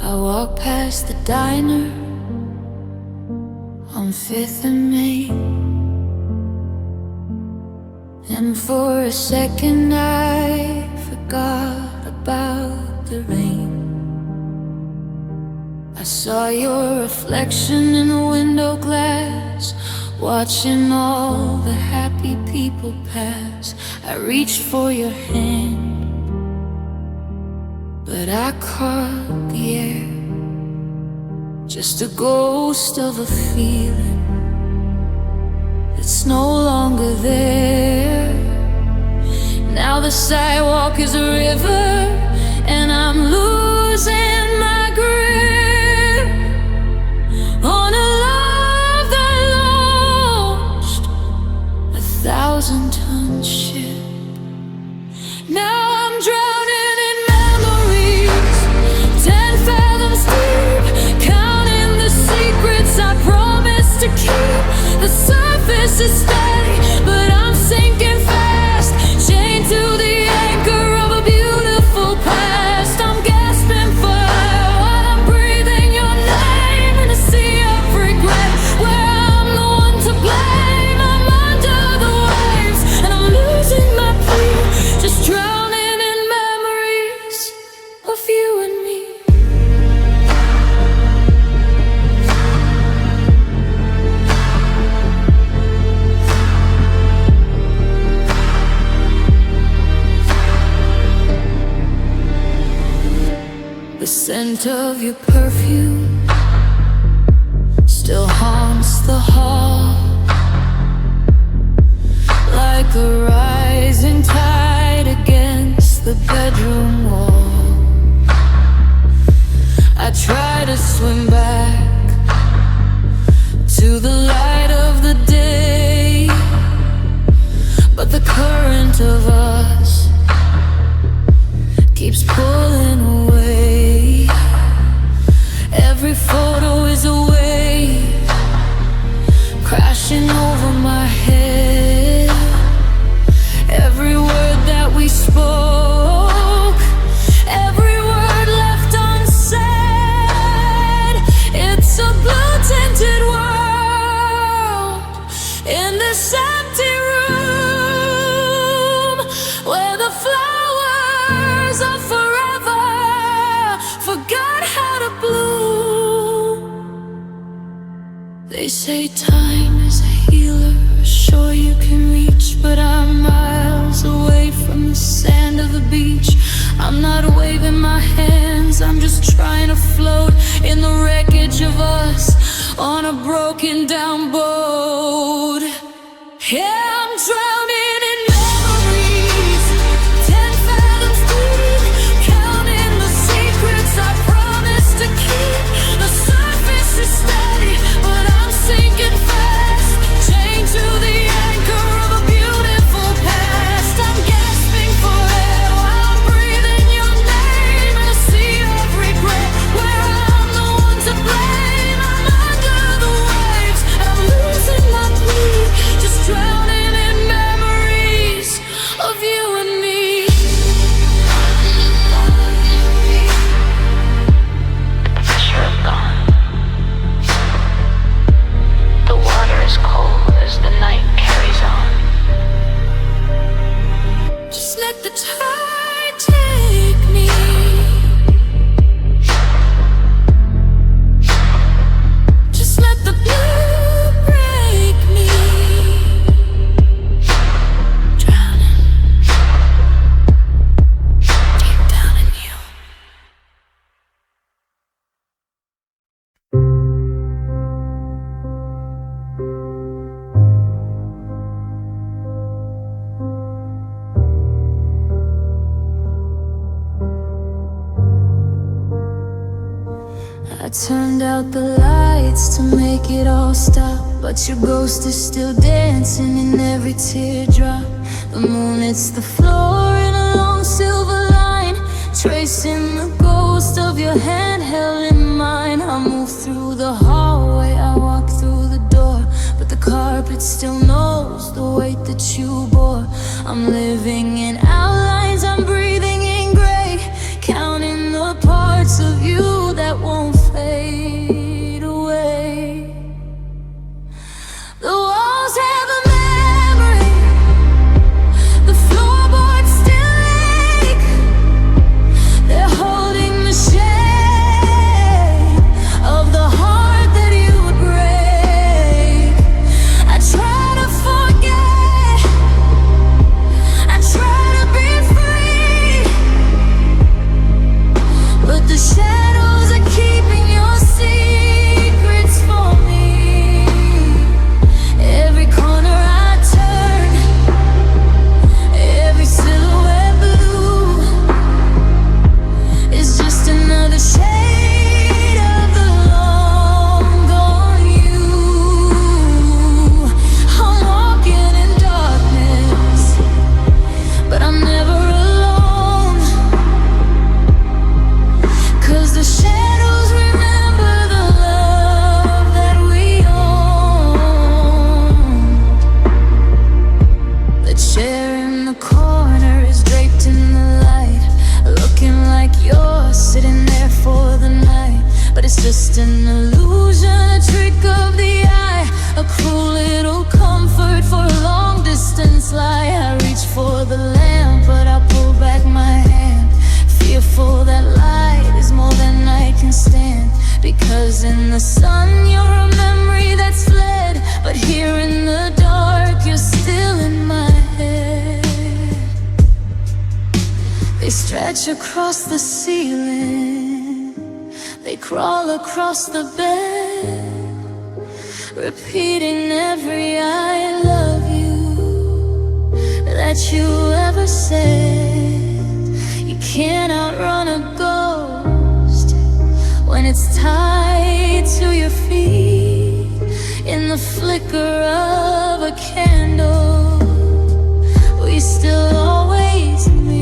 I walk past the diner on 5th and Main, and for a second I forgot about the rain. I saw your reflection in the window glass, watching all the happy people pass. I reached for your hand, but I caught the air, just a ghost of a feeling that's no longer there. Now the sidewalk is a river, and I'm losing my grip on a love that lost 1,000-ton ship. Now I'm drowning in memories, 10 fathoms deep, counting the secrets I promised to keep. The surface is steady, but I'm sinking fast, chained to the anchor of a beautiful past. I'm gasping for air while I'm breathing your name in a sea of regret, where I'm the one to blame. I'm under the waves, and I'm losing my feet, just drowning in memories of you and me. The scent of your perfume still haunts the hall, like a rising tide against the bedroom wall. I try to swim back to the light of the day, but the current of us keeps pulling away. Every photo is a wave crashing over my head. Every word that we spoke, every word left unsaid. It's a blue-tinted world in this empty room, where the flowers of forever forgot how to bloom. They say time is a healer, sure you can reach, but I'm miles away from the sand of the beach. I'm not waving my hands, I'm just trying to float in the wreckage of us on a broken down boat. Yeah, I'm drowning in memories, 10 fathoms deep, counting the secrets I promised to keep. The surface is steady, but I'm sinking fast, chained to the anchor of a beautiful past. I'm gasping for air while I'm breathing your name in a sea of regret, where I'm the one to blame. I'm under the waves, I'm losing my breath, just drowning in memories of you and me. You're gone. The water is cold as the night carries on. Just let the tide take me. Just let the blue break me. Drowning deep down in you. I turned out the lights to make it all stop, but your ghost is still dancing in every teardrop. The moon hits the floor in a long silver line, tracing the ghost of your hand held in mine. I move through the hallway, I walk through the door, but the carpet still knows the weight that you bore. I'm living in outlines, I'm breathing in gray, counting the parts of you that just an illusion, a trick of the eye, a cruel little comfort for a long distance lie. I reach for the lamp, but I pull back my hand, fearful that light is more than I can stand. Because in the sun you're a memory that's fled, but here in the dark you're still in my head. They stretch across the ceiling, they crawl across the bed, repeating every I love you that you ever said. You can't outrun a ghost when it's tied to your feet. In the flicker of a candle, we still always meet.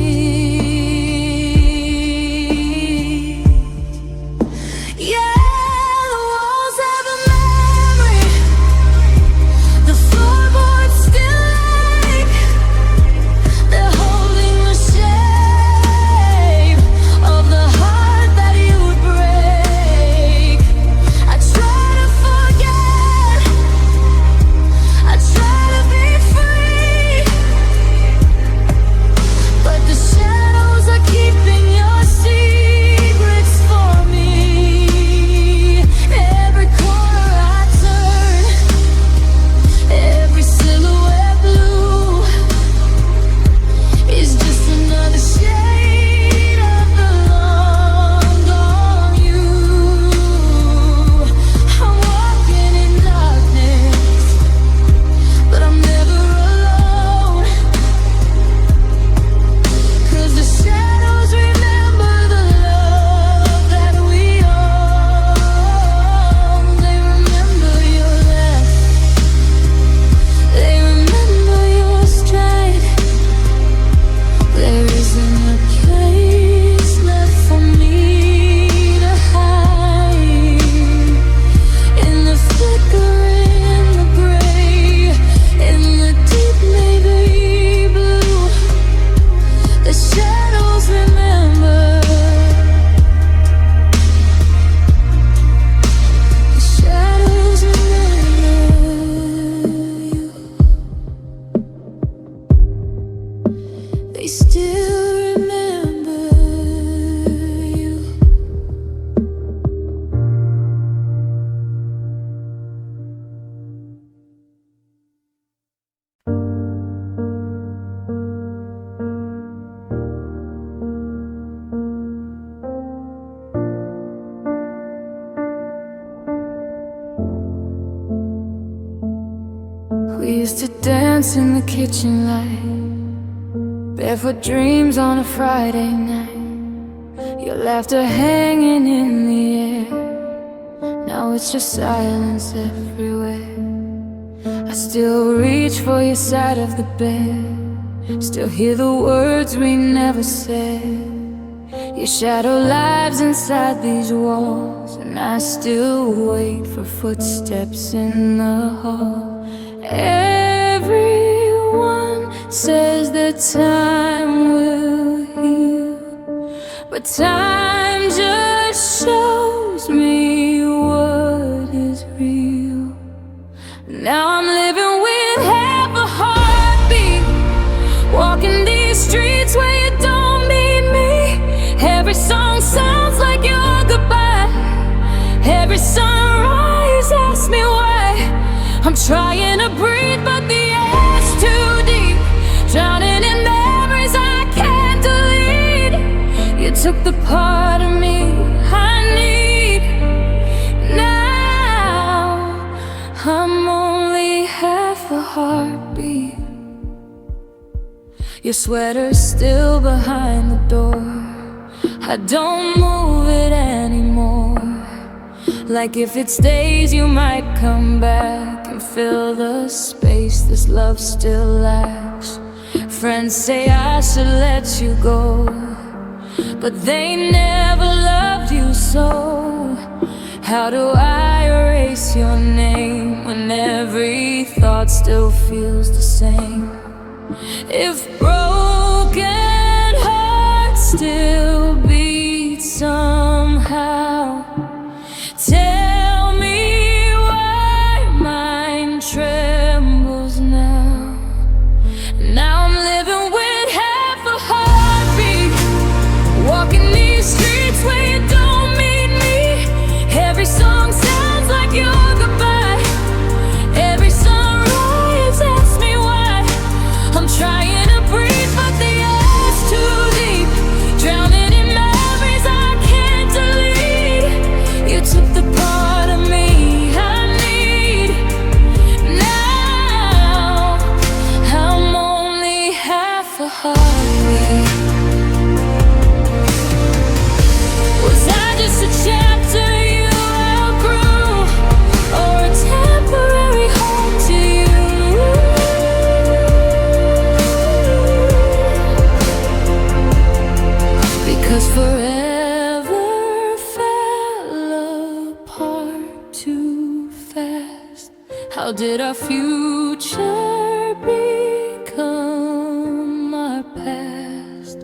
We used to dance in the kitchen light, barefoot dreams on a Friday night, your laughter hanging in the air. Now it's just silence everywhere. I still reach for your side of the bed, still hear the words we never said. Your shadow lives inside these walls, and I still wait for footsteps in the hall. Everyone says that time will heal, but time just shows me what is real. Now I'm living with half a heartbeat, walking these streets where you don't meet me. Every song sounds like your goodbye, every sunrise asks me why. I'm trying to breathe, but the air's too deep, drowning in memories I can't delete. You took the part of me I need. Now I'm only half a heartbeat. Your sweater's still behind the door, I don't move it anymore. Like if it stays, you might come back and fill the space this love still lacks. Friends say I should let you go, but they never loved you so. How do I erase your name when every thought still feels the same? If broken hearts still beat somehow, How did our future become our past?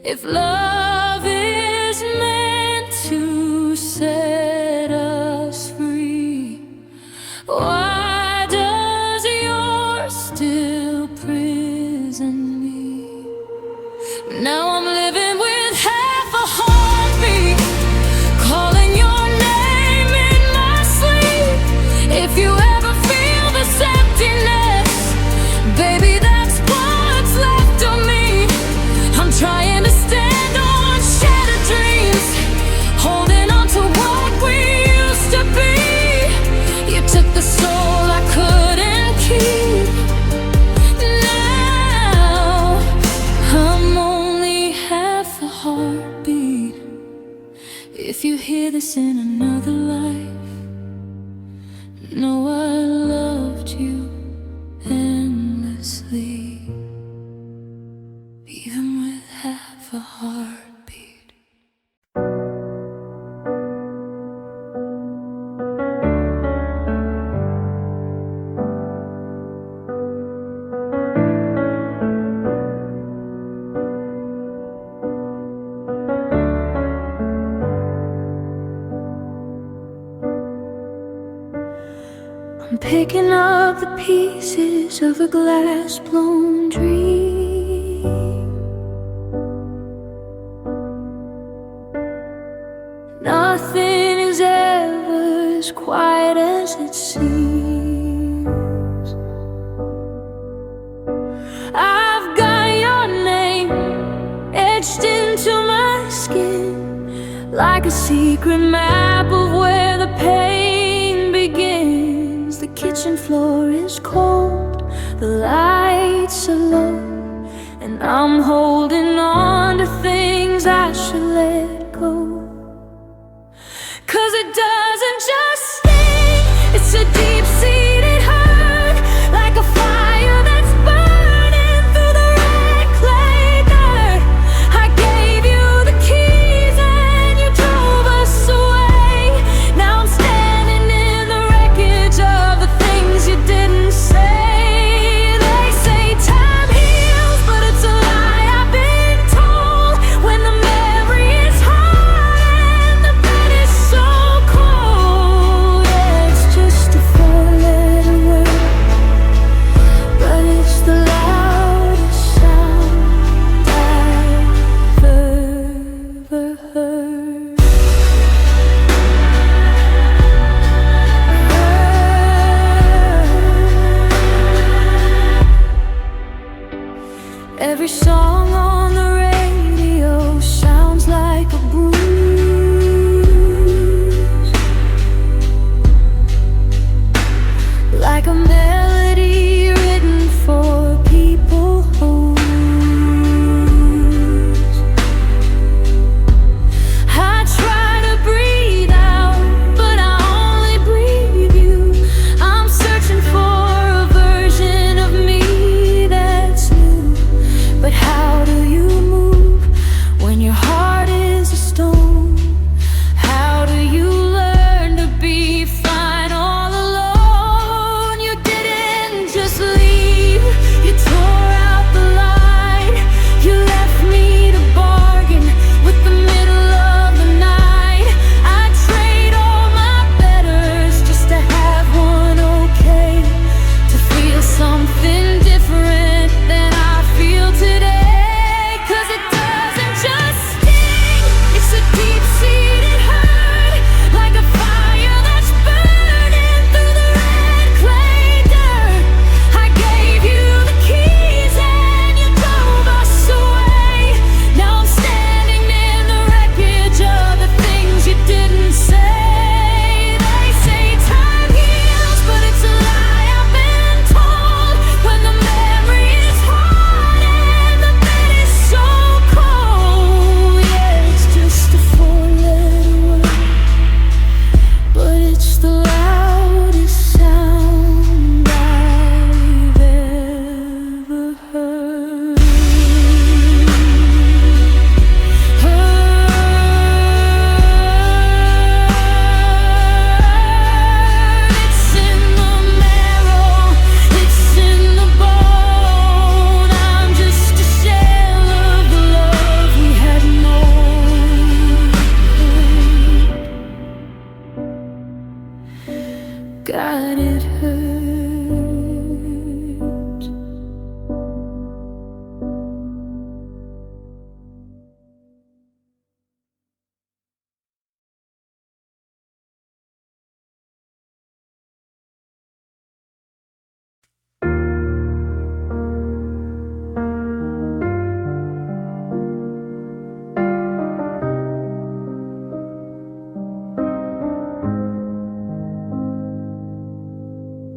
If love is meant to set us free, why does yours still prison me? Now I'm living with half a heartbeat, calling your name in my sleep. If you ever feel this emptiness, baby, that's what's left of me. I'm trying to stand on shattered dreams, holding on to what we used to be. You took the soul I couldn't keep. Now I'm only half a heartbeat. If you hear this in another life, know I loved you endlessly, even with half a heartbeat. I'm picking up the pieces of a glass-blown dream. Nothing is ever as quiet as it seems. I've got your name etched into my skin, like a secret map of where the pain begins. The kitchen floor is cold, the lights are low, and I'm holding on to things I should let go. 'Cause it doesn't just sting, it's a deep-seated hurt, like a fire that's burning through the red clay dirt. I gave you the keys and you drove us away. Now I'm standing in the wreckage of the things you didn't say. They say time heals, but it's a lie I've been told. When the memory is hard and the bed is so cold, yeah, it's just a phone. God, it hurts.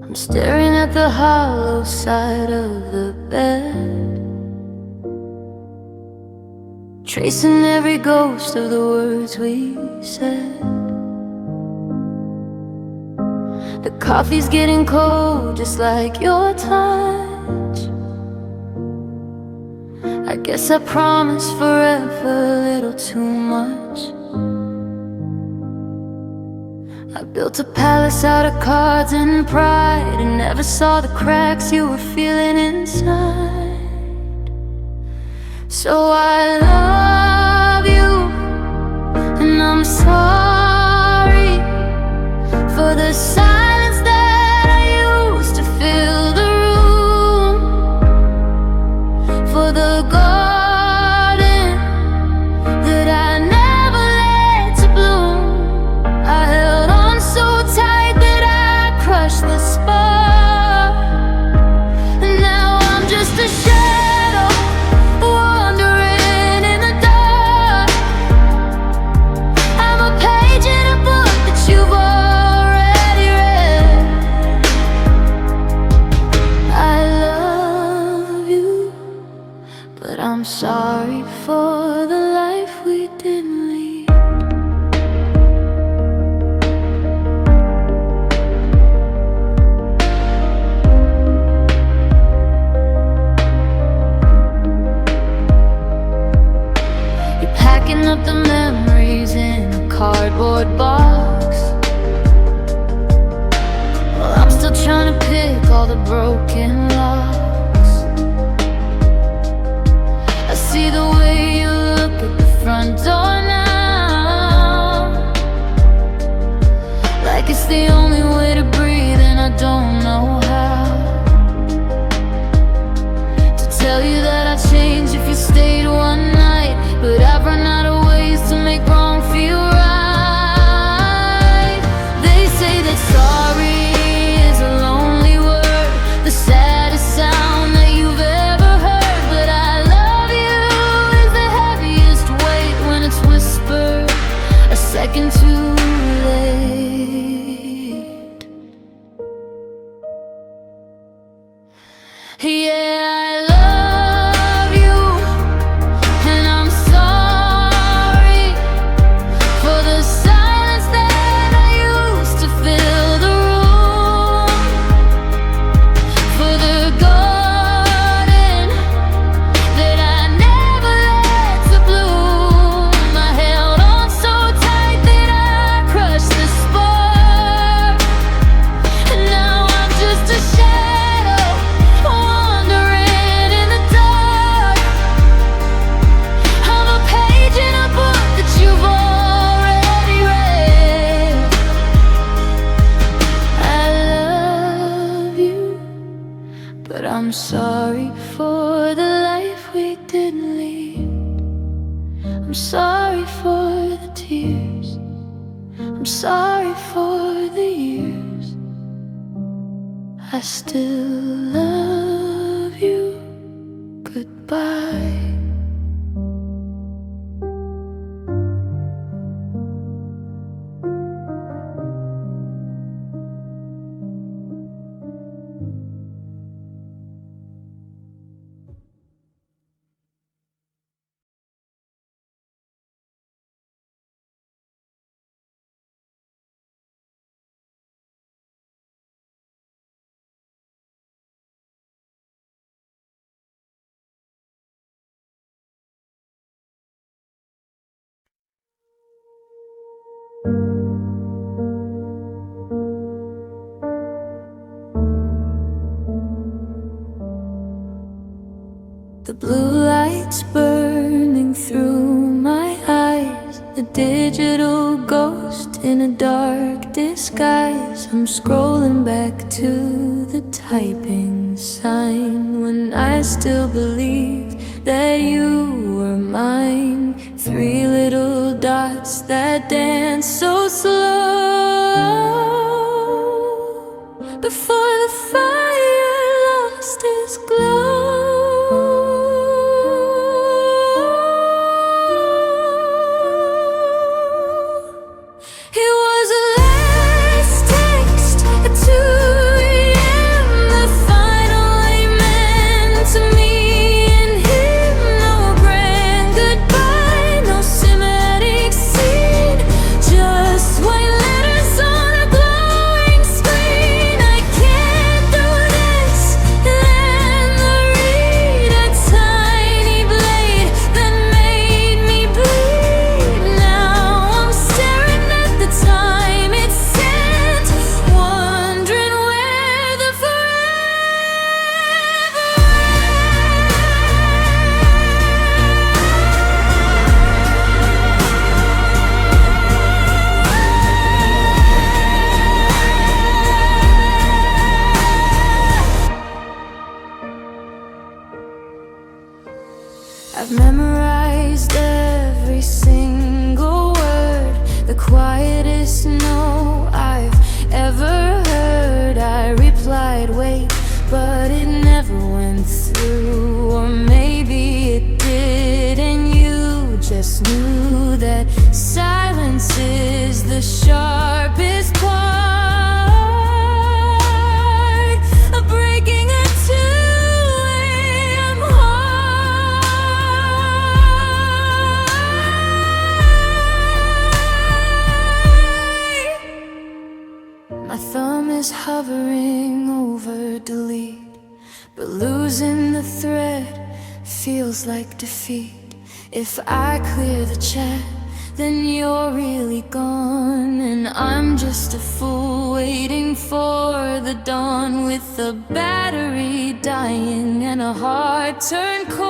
I'm staring at the hollow side of the bed, tracing every ghost of the words we said. The coffee's getting cold, just like your touch. I guess I promised forever a little too much. I built a palace out of cards and pride, and never saw the cracks you were feeling inside. So I love you, and I'm sorry for the silence that I used to fill the room, for the garden that I never let to bloom. I held on so tight that I crushed the spark, and now I'm just a shadow wandering in the dark. I'm a page in a book that you've already read. I love you, but I'm sorry for the life we didn't lead. You're packing up the memories in a cardboard box, while I'm still trying to pick all the broken locks. I see the way you look at the front door now, like it's the only way to breathe, and I don't know how to tell you that I'd change if you stayed one night, but I've run out of ways to make wrong feel right. They say that sorry is a lonely word, the saddest sound that you've ever heard, but I love you is the heaviest weight when it's whispered a second too late. Yeah, I love you, and I'm sorry for the silence that I used to fill the room, for the garden that I never let to bloom. I held on so tight that I crushed the spark, and now I'm just a shadow wandering in the dark. I'm a page in a book that you've already read. I love you, but I'm sorry for the life we didn't lead. I'm sorry for the tears, I'm sorry for the years. I still love you. Goodbye. The blue lights burning through my eyes, the digital ghost in a dark disguise. I'm scrolling back to the typing sign when I still believed that you were mine. 3 little dots that dance so slow before the fire lost its glow. I've memorized every single word, the quietest no I've ever heard. I replied, wait, but it never went through. Or maybe it did, and you just knew that silence is the sharpest part of breaking a two-way heart. My thumb is hovering over delete, but losing the thread feels like defeat. If I clear the chat, then you're really gone, and I'm just a fool waiting for the dawn, with the battery dying and a heart turned cold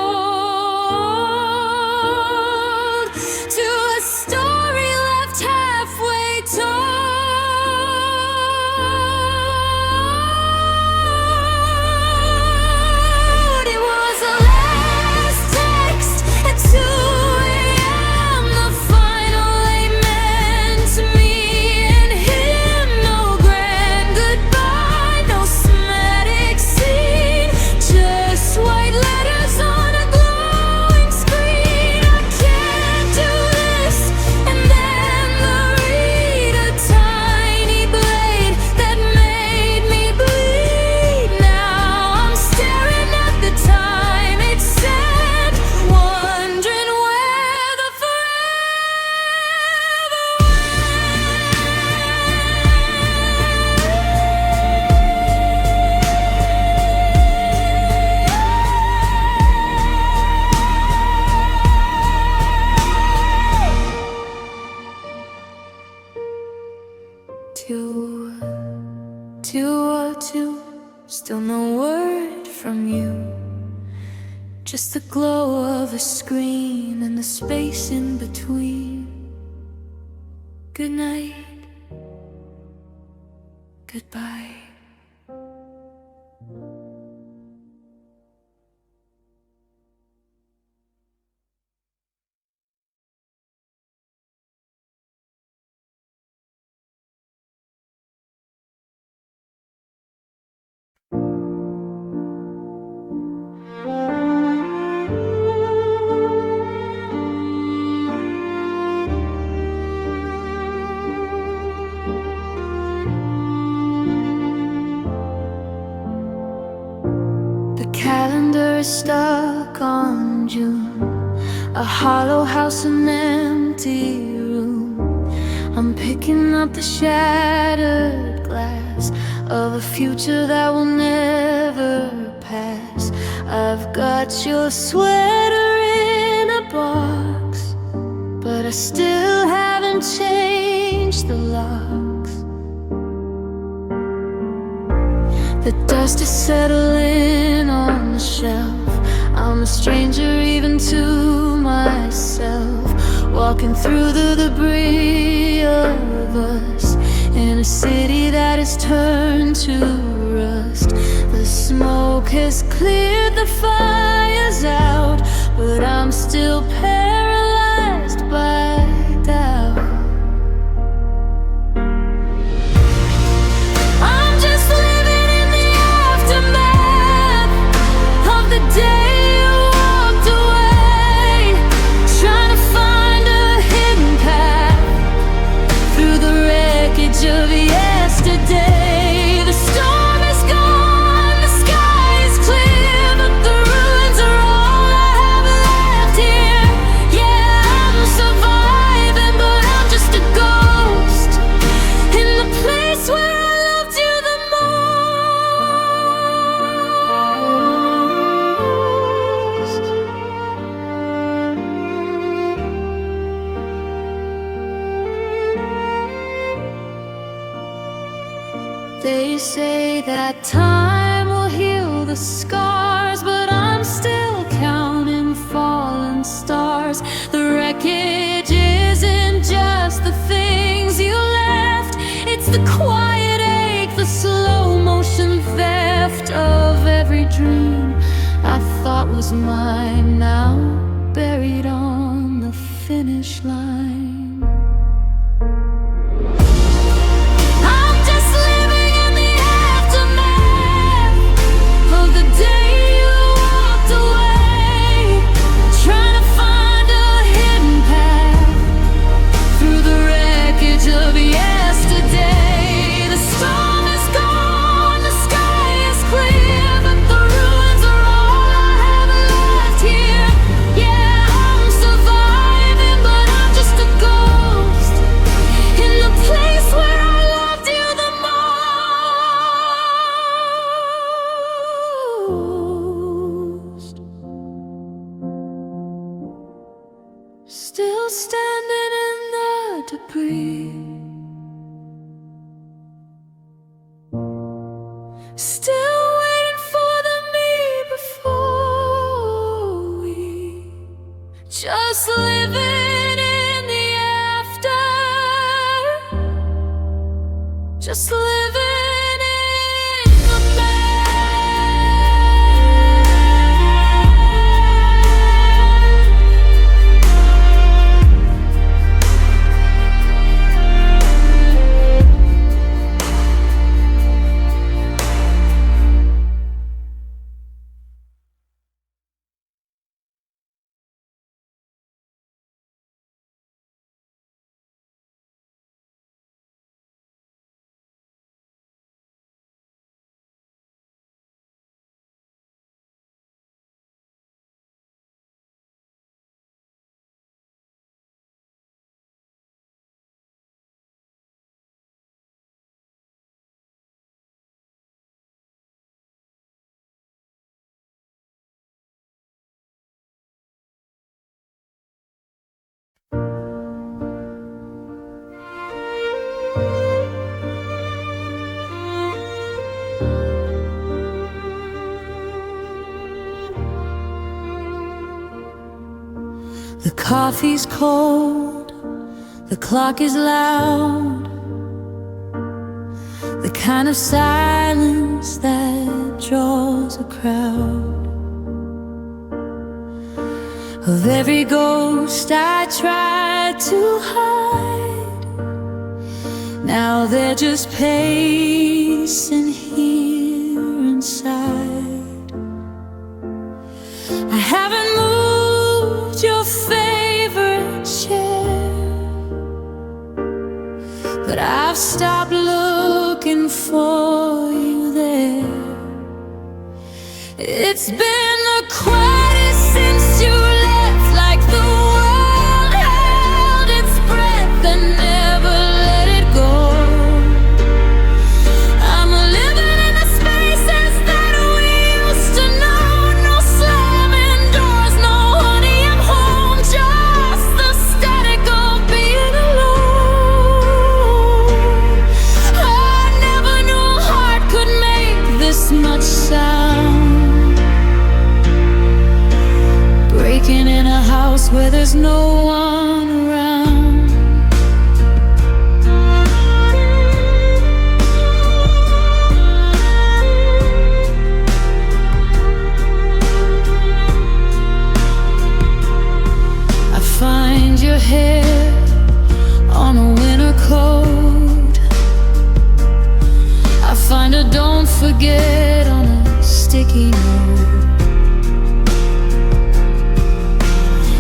to a story left halfway told. It was the last text at 2 a.m., the final amen to me and him. No grand goodbye, no somatic scene, just white letters on a glowing screen. I can't do this, and then the read, a tiny blade that made me bleed. Now I'm staring at the time it said, wondering where the forever went. 2:02, still no word from you. Just the glow of a screen and the space in between. Good night, goodbye. The calendar is stuck on June, a hollow house, an empty room. I'm picking up the shattered glass of a future that will never pass. I've got your sweater in a box, but I still haven't changed the locks. The dust is settling on the shelf. I'm a stranger even to myself, walking through the debris of a a city that has turned to rust. The smoke has cleared the fires out, but I'm still paralyzed by doubt. I'm just living in the aftermath of the day you walked away, trying to find a hidden path through the wreckage of yesterday. The storm is gone, the sky is clear, but the ruins are all I have left here. Yeah, I'm surviving, but I'm just a ghost in the place where I loved you the most. They say that time will heal the scars, but I'm still counting fallen stars. The wreckage isn't just the things you left, it's the quiet ache, the slow motion theft of every dream I thought was mine, now buried on the finish line. I'm just living in the aftermath of the day you walked away, trying to find a hidden path through the wreckage of yesterday. The storm is gone, the sky is clear, but the ruins are all I have left here. Yeah, I'm surviving, but I'm just a ghost in the place where I loved you the most. Still standing in the debris, still waiting for the me before we, just living in the after, just living in the The coffee's cold, the clock is loud, the kind of silence that draws a crowd. Of every ghost I tried to hide, now they're just pacing here inside. I haven't moved your favorite chair, but I've stopped looking for you there. It's been the quietest since you left, like the world held its breath and never let it go. I'm living in the spaces that we used to know. No slamming doors, no honey, I'm home. Just the static of being alone. I never knew a heart could make this much sound, breaking in a house where there's no one around. forget on a sticky note.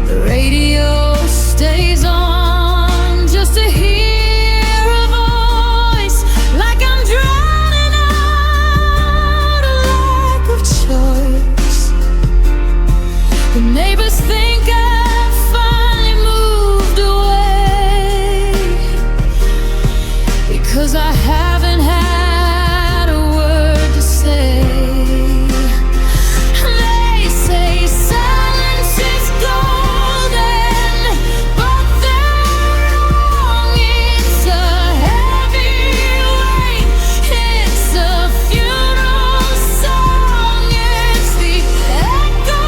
The radio stays on just to hear a voice, like I'm drowning out a lack of choice. The neighbors think I've finally moved away, because I haven't had a word to say. They say silence is golden, but they're wrong. It's a heavy weight, it's a funeral song. It's the echo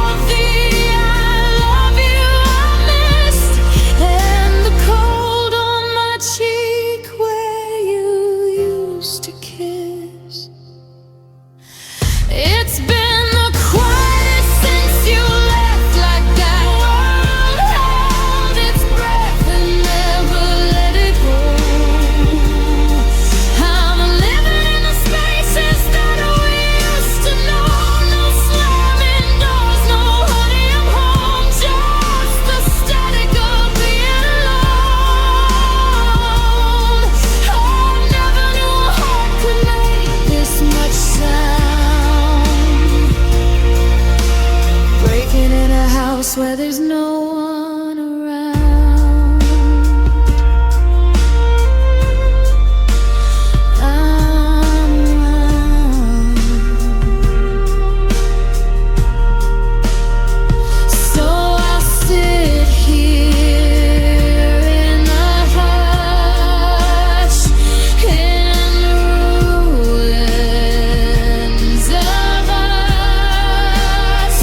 of the I love you I missed, and the cold on my cheek where you used to kiss. It's been the quietest since you left, like that world held its breath and never let it go. I'm living in the spaces that we used to know. No slamming doors, no honey, I'm home. Just the static of being alone. I never knew a heart could make this much sound. Breaking in a house where there's no one around. I'm around. So I'll sit here in the hush, in the ruins of us.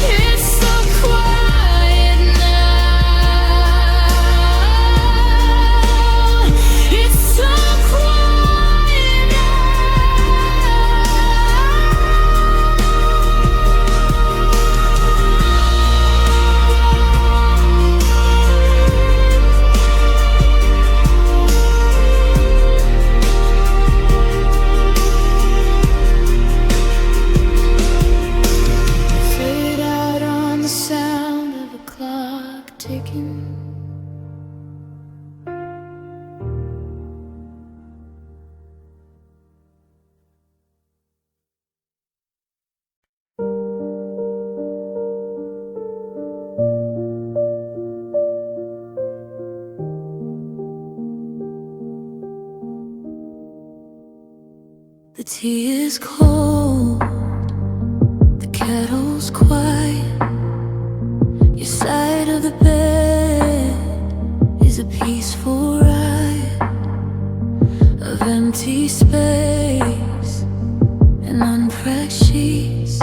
It's so quiet now. It's so quiet now. Fade out on the sound of a clock ticking. The tea is cold, the kettle's quiet. Your side of the bed is a peaceful ride of empty space and unpacked sheets,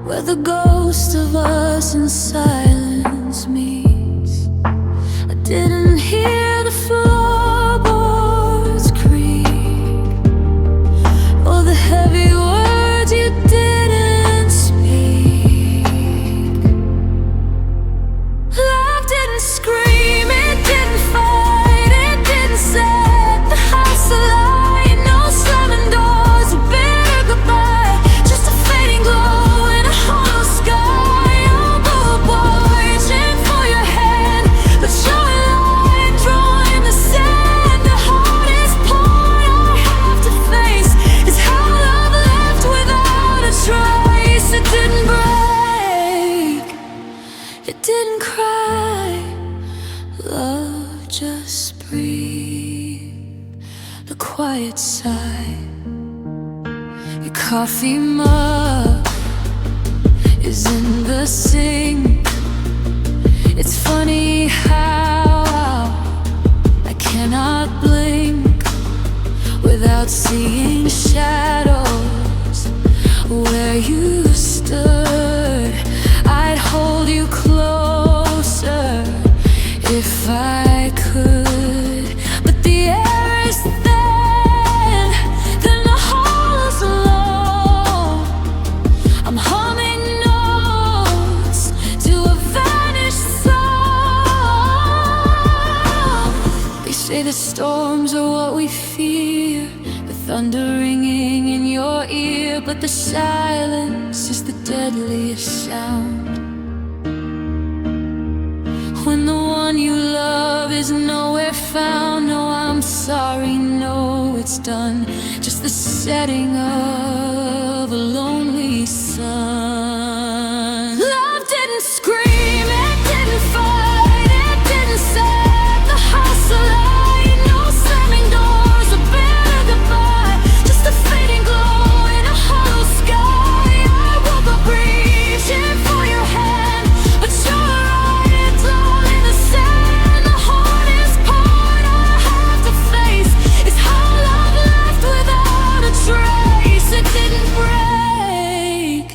where the ghost of us in silence meets. I didn't hear the floorboards creak, or the heavy words you didn't speak. Love didn't scream, it didn't fight, it didn't set the house alight. No slamming doors, a bitter goodbye, just a fading glow in a hollow sky. Oh, boy, reaching for your hand, but you're alive, drawing the sand. The hardest part I have to face is how love left without a trace. It didn't break, it didn't cry. Love just breathed, the quiet sigh. Your coffee mug is in the sink. It's funny how I cannot blink without seeing shadows where you stood. I'd hold you closer if I could, but the air is thin, then the hollow's low. I'm humming notes to a vanished song. They say the storms are what we fear, the thunder ringing in your ear, but the silence is the deadliest sound. When the one you love is nowhere found, no, I'm sorry, no, it's done. Just the setting of a lonely sun. Love didn't scream, it didn't fight, it didn't set the house alight. No slamming doors, a bitter goodbye, just a fading glow in a hollow sky. I woke up reaching for your hand, but you're right, it's all in the sand. The hardest part I have to face is how love left without a trace. It didn't break,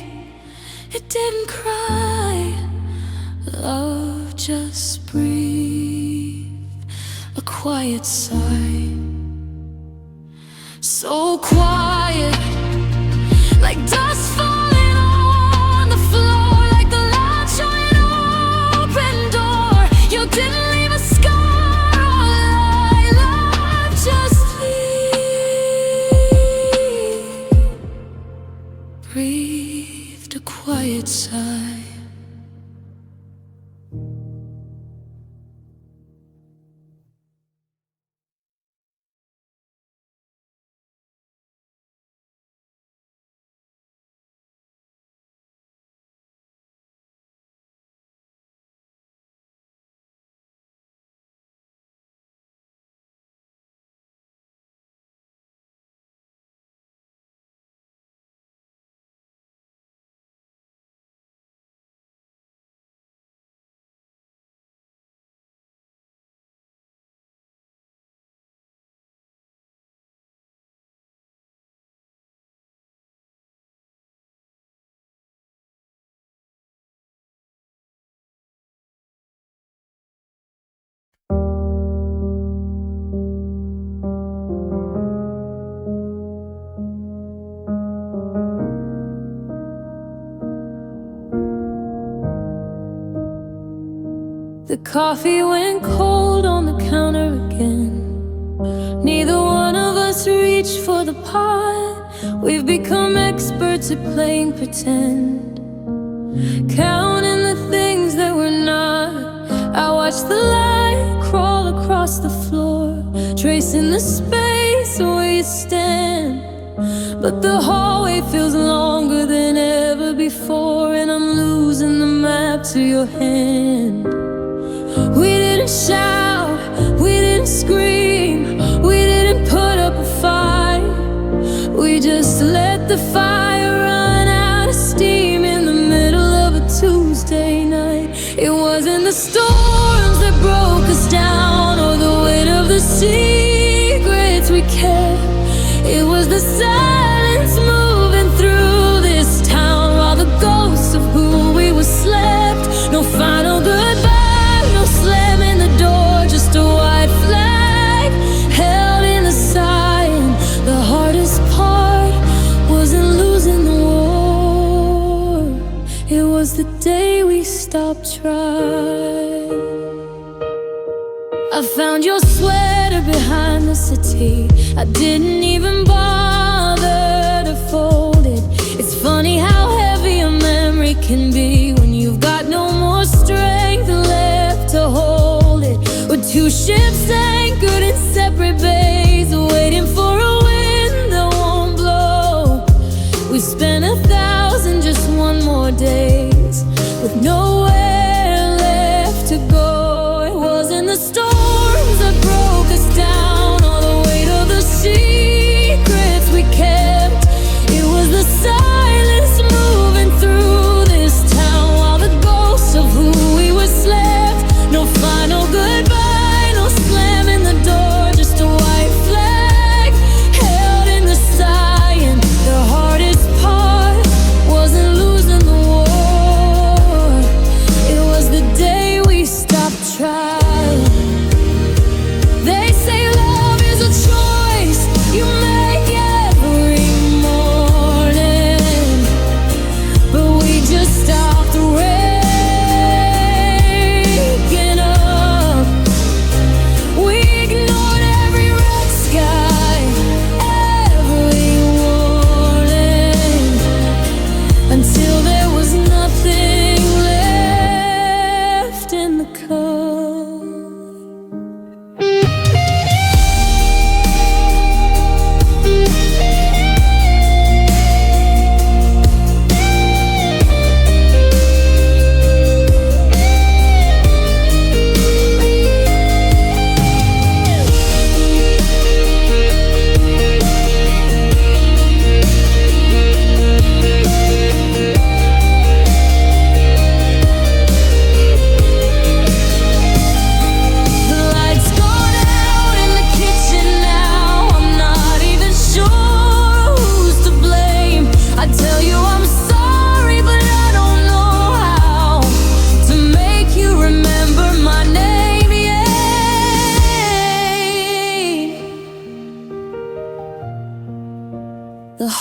it didn't cry. Love just breathed a quiet sigh, so quiet, like dust falling on the floor, like the light showing open door. You didn't leave a scar or lie. Love just breathed a quiet sigh. The coffee went cold on the counter again. Neither one of us reached for the pot. We've become experts at playing pretend, counting the things that we're not. I watch the light crawl across the floor, tracing the space where you stand. But the hallway feels longer than ever before, and I'm losing the map to your hand. We didn't shout, we didn't scream, we didn't put up a fight. We just let the fire run out of steam in the middle of a Tuesday night. It wasn't the storms that broke us down, or the weight of the secrets we kept. It was the silence moving through this town, while the ghosts of who we were slept. No final goodbye, no slamming the door, just a white flag held in the sign. The hardest part wasn't losing the war, it was the day we stopped trying. I found your sweater behind the settee. I didn't even bother to fold it. It's funny how heavy a memory can be when you've got no more strength left to hold it. We're two ships anchored in separate bays, waiting for a wind that won't blow. We spent 1,000 just one more days, with nowhere left to go. It wasn't the storms that broke us down, or the weight of the secrets we kept. It was the silence moving through this town, while the ghosts of who we were slept. No final goodbye, no slamming the door.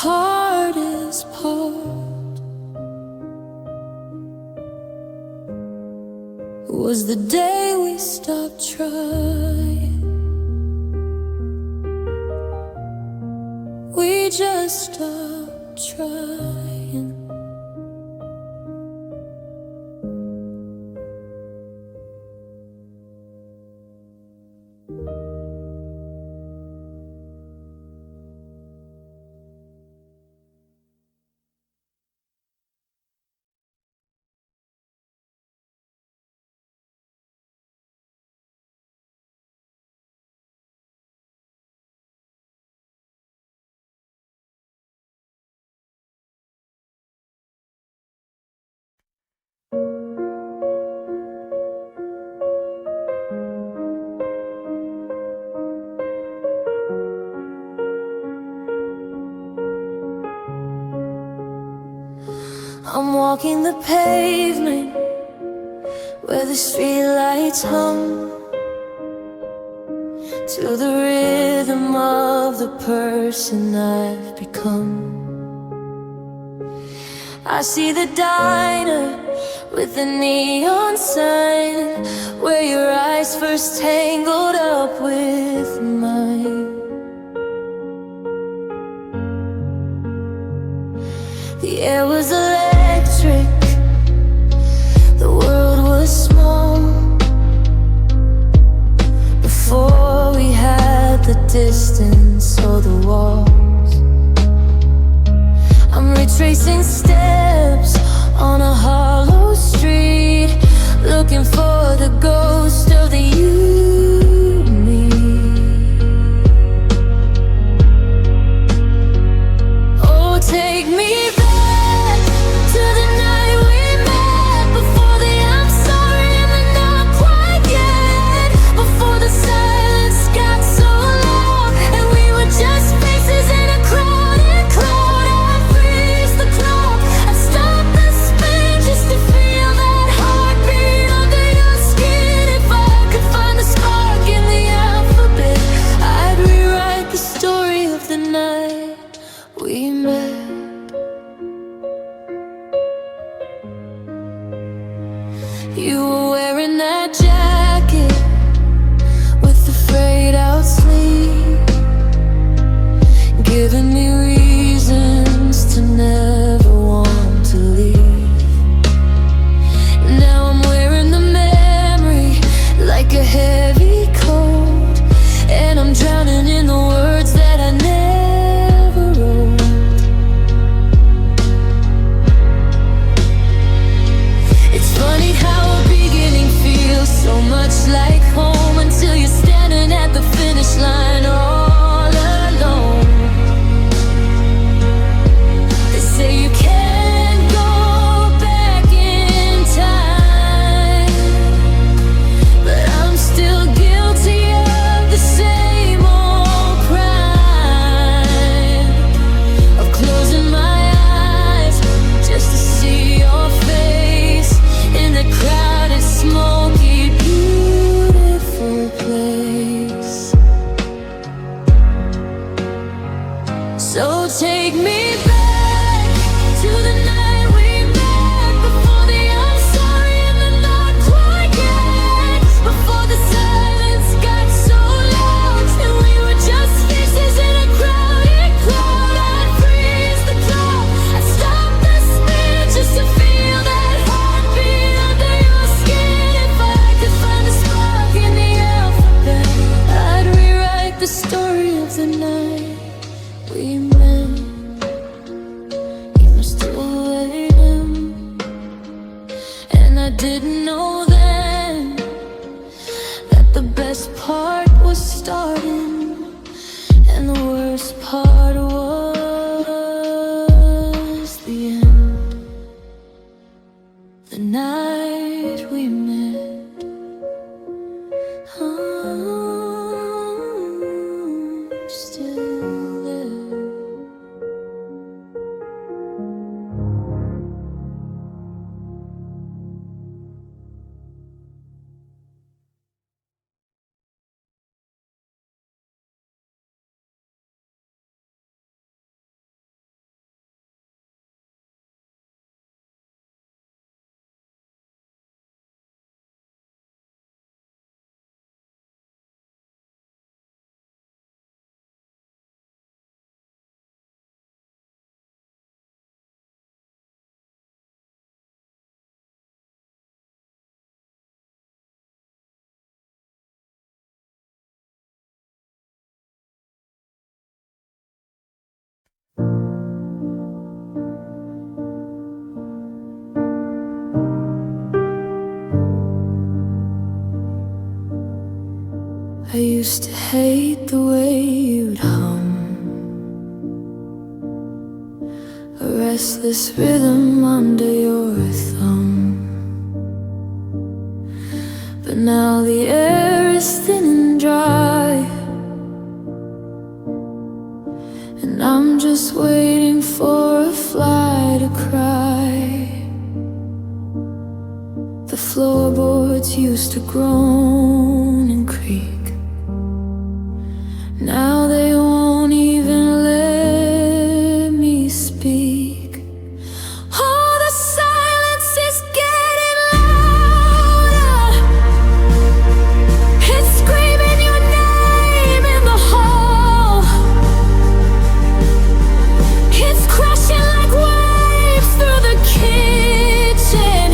hardest part was the day we stopped trying. We just stopped trying. I'm walking the pavement where the streetlights hum to the rhythm of the person I've become. I see the diner with the neon sign where your eyes first tangled up with mine. The air was electric, the world was small. Before we had the distance or the walls, I'm retracing steps on a hollow street, looking for the ghost of the you and me. Oh, take me back to the night we met, before the I'm sorry and the not quite yet, before the silence got so loud and we were just faces in a crowded crowd. I'd freeze the clock, I'd stop the spin just to feel that heartbeat under your skin. If I could find the spark in the alphabet, I'd rewrite the story of the night we met. You were wearing that jacket with the frayed out sleeve, giving me reasons to never want to leave. Now I'm wearing the memory like a heavy coat, and I'm drowning in the words that I never wrote. It's funny how a beginning feels so much like home until you're standing at the finish line all alone. They say you can't go back in time, but I'm still guilty of the same old crime of closing my eyes just to see your face in the crowded, smoky, beautiful place. So take me back to the night we met, before the I'm sorry and the not quite yet, before the silence got so loud and we were just faces in a crowded crowd. I'd freeze the clock, I'd stop the spin just to feel that heartbeat under your skin. If I could find a spark in the alphabet, I'd rewrite the story of the night we met. You were still waiting, and I didn't know then that the best part was starting and the worst part was the end. The night we met, I'm still there. I used to hate the way you'd hum, a restless rhythm under your thumb. But now the air is thin and dry, and I'm just waiting for a fly to cry. The floorboards used to groan and creak, now they won't even let me speak. Oh, the silence is getting louder. It's screaming your name in the hall. It's crashing like waves through the kitchen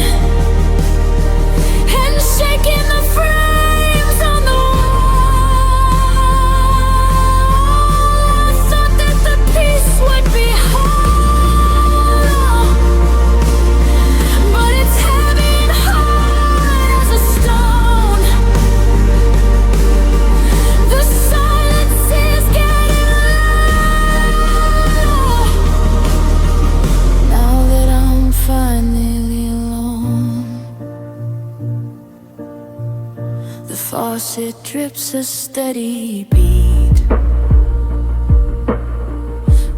and shaking the frames on the faucet drips a steady beat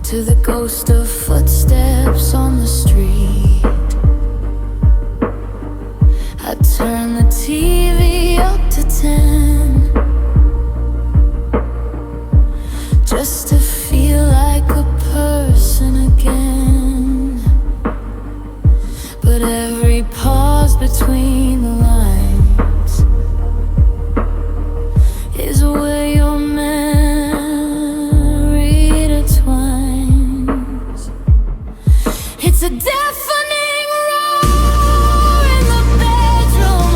to the ghost of footsteps on the street. I turn the TV up to 10 just to feel like a person again. But every pause between the lines is where your memory intertwines. It's a deafening roar in the bedroom.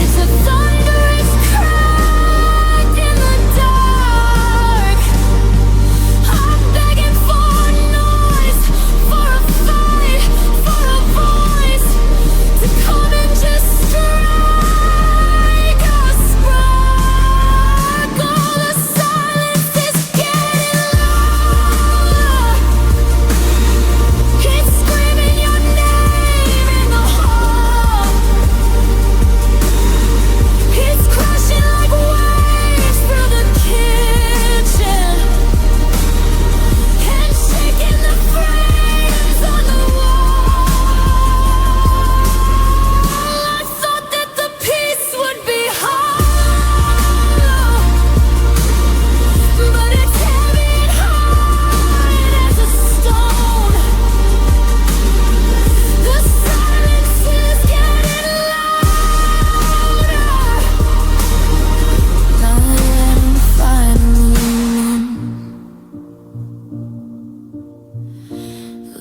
It's a thunderous crack in the dark. I'm begging for a noise, for a fight, for a voice to come and just strike a spark. All the silence is getting louder. It's screaming your name in the hall. It's crashing like waves through the kitchen and shaking the frames on the wall. I thought that the peace would be hollow, but it's heavy and hard as a stone. The silence is getting louder. Now that I'm finally in,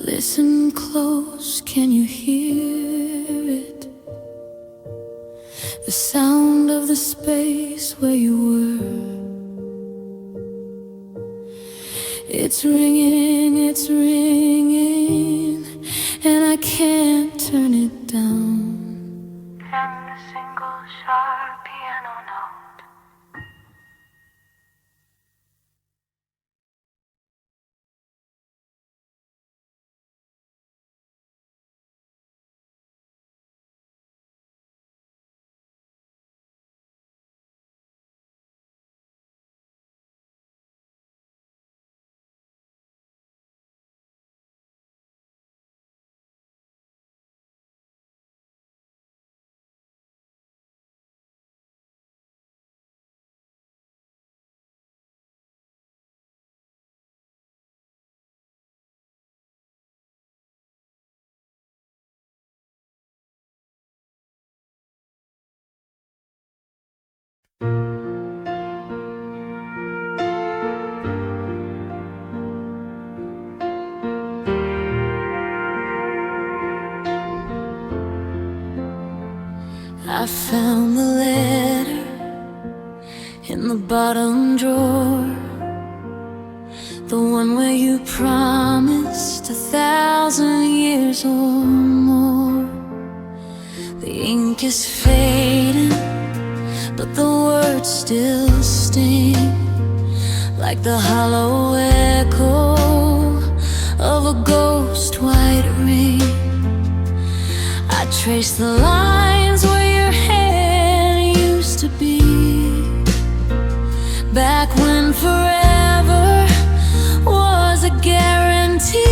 listen close, can you hear it? The sound of the space where you were. It's ringing, and I can't turn it down. And a single sharp piano note. I found the letter in the bottom drawer, the one where you promised 1,000 years or more. The ink is fading, but the words still sting like the hollow echo of a ghost white ring. I trace the lines where your hand used to be, back when forever was a guarantee.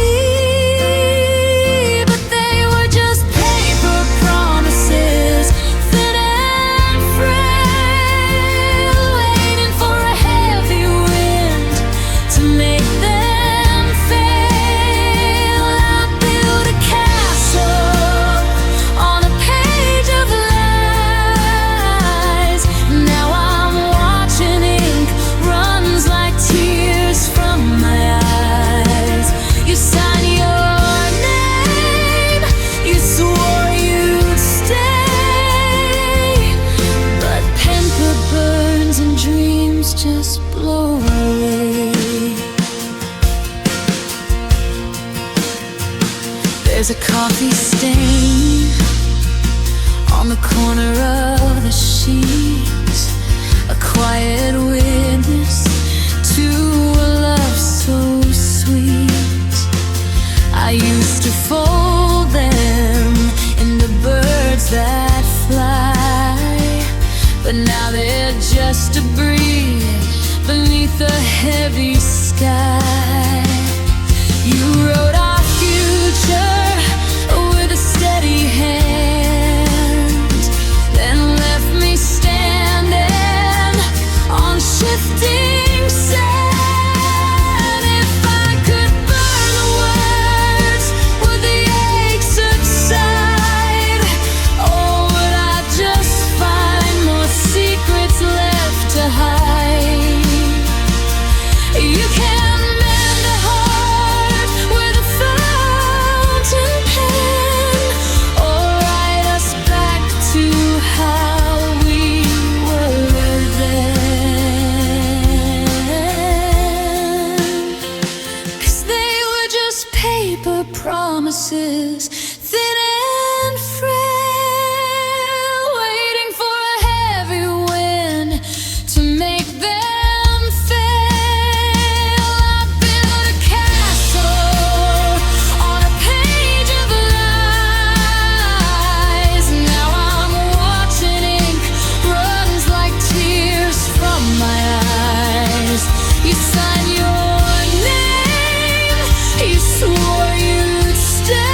But they were just paper promises, thin and frail, waiting for a heavy wind to make them fail. I built a castle on a page of lies. Now I'm watching ink runs like tears from my eyes. You sign your name, you swore you'd stay, but paper burns and dreams just blow away. There's a coffee stain on the corner of the sheet, a quiet witness to a love so sweet. I used to fold them into birds that fly, but now they're just debris beneath the heavy sky. You wrote our future with a steady hand, then left me standing on shifting sand. If I could burn the words, would the ache subside? Or would I just find more secrets left to hide? You can mend a heart with a fountain pen, or write us back to how we were then. 'Cause they were just paper promises, thin and frail, waiting for a heavy wind to make them fail. I built a castle on a page of lies. Now I'm watching ink runs like tears from my eyes. You sign your name, you swore you'd stay,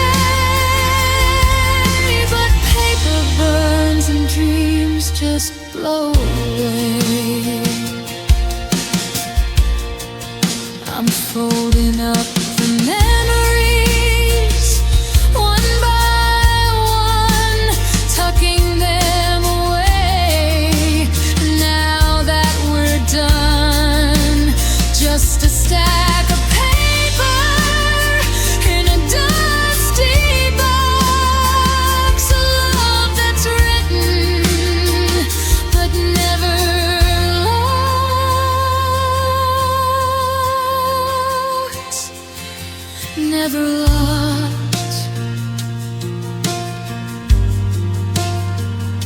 but paper burns and dreams just blow away. I'm folding up the memories one by one, tucking them away. Now that we're done, just a stack of paper in a dusty box, a love that's written but never lost, never lost,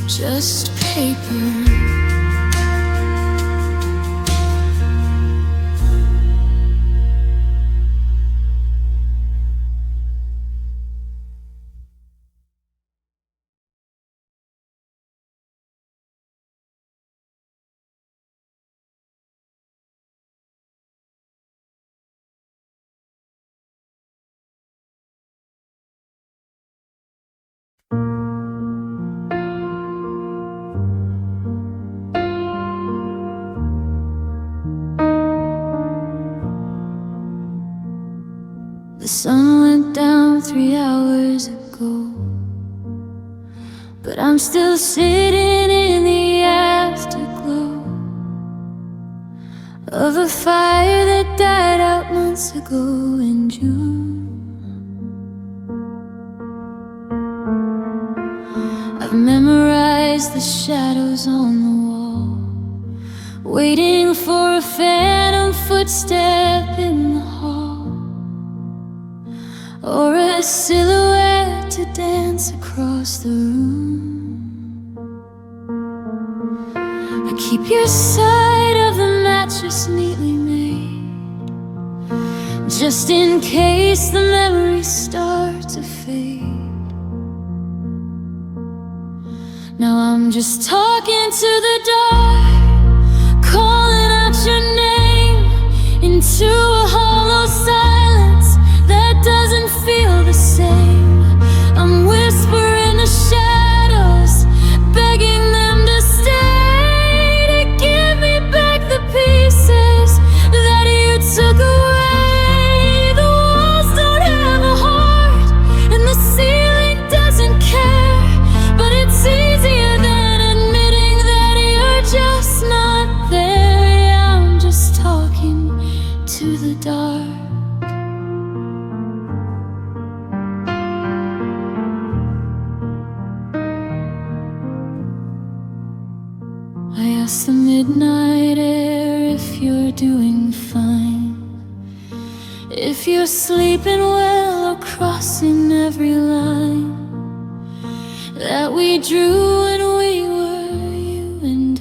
just paper. The sun went down 3 hours ago, but I'm still sitting in the afterglow of a fire that died out months ago in June. I've memorized the shadows on the wall, waiting for a phantom footstep in the hall, or a silhouette to dance across the room. Keep your side of the mattress neatly made, just in case the memories start to fade. Now I'm just talking to the dark, calling out your name into a hollow silence that doesn't feel the same. I'm whispering to shadows, begging them to stay, to give me back the pieces that you took away. The walls don't have a heart and the ceiling doesn't care, but it's easier than admitting that you're just not there. Yeah, I'm just talking to the dark. I ask the midnight air if you're doing fine, if you're sleeping well or crossing every line that we drew when we were you and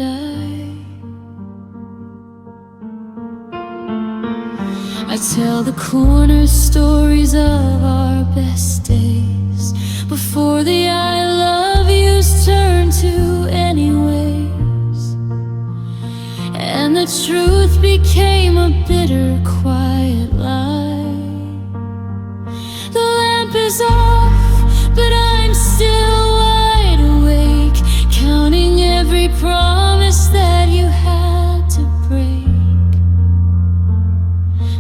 I tell the corner stories of our best days before the I love yous turn to anyways, and the truth became a bitter, quiet lie. The lamp is off, but I'm still wide awake, counting every promise that you had to break.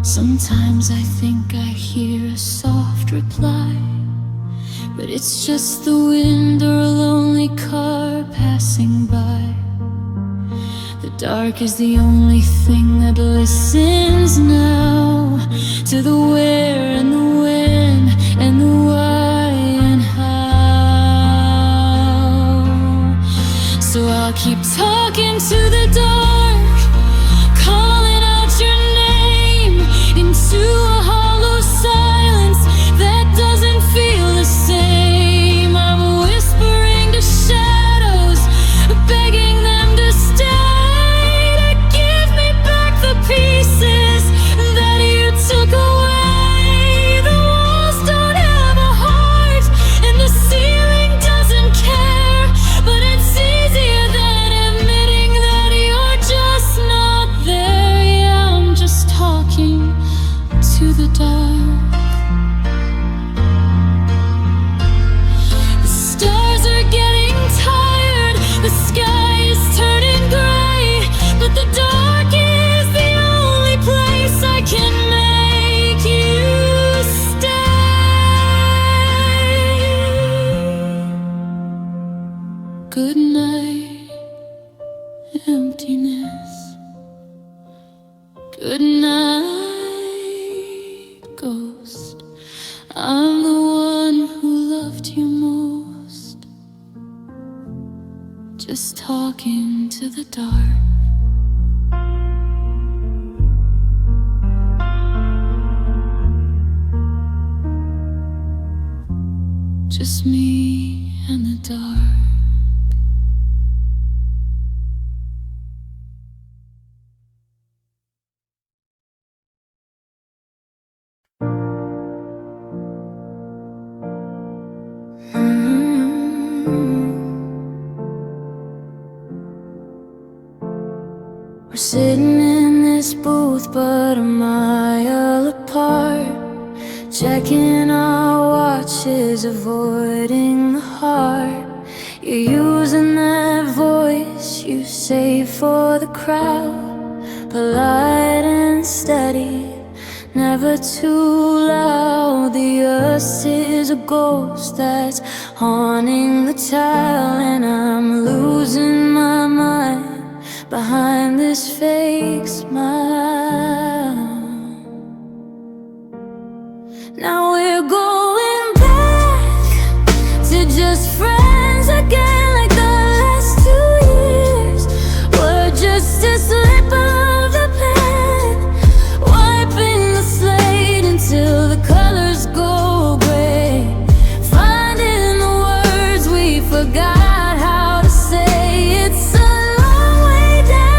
Sometimes I think I hear a soft reply, but it's just the wind or a lonely car passing by. The dark is the only thing that listens now to the where and the when and the why and how. So I'll keep talking to the dark, calling out your name into a hollow silence that doesn't feel the same. I'm whispering to shadows, begging them to stay, to give me back the pieces that you took away. The walls don't have a heart and the ceiling doesn't care, but it's easier than admitting that you're just not there. Yeah, I'm just talking to the dark. The stars are getting tired, the sky is turning gray, but the dark is the only place I can make you stay. Good night, emptiness. Good night, ghost. I'm the one who loved you most, just talking to the dark. Just me and the dark. We're sitting in this booth but a mile apart, checking our watches, avoiding the heart. You're using that voice you save for the crowd, polite and steady, never too loud. The us is a ghost that's haunting the tile, and I'm losing my mind behind this fake smile. Now we're going back to just friends again, like the last 2 years were just a slip of the pen, wiping the slate until the colors go gray, finding the words we forgot how to say. It's a long way down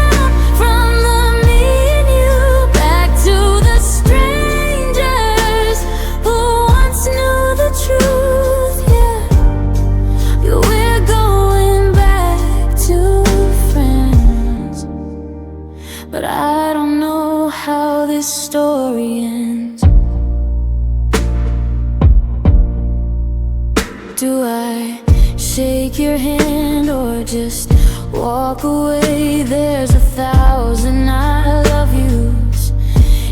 I don't know how this story ends. Do I shake your hand or just walk away? There's 1,000 I love yous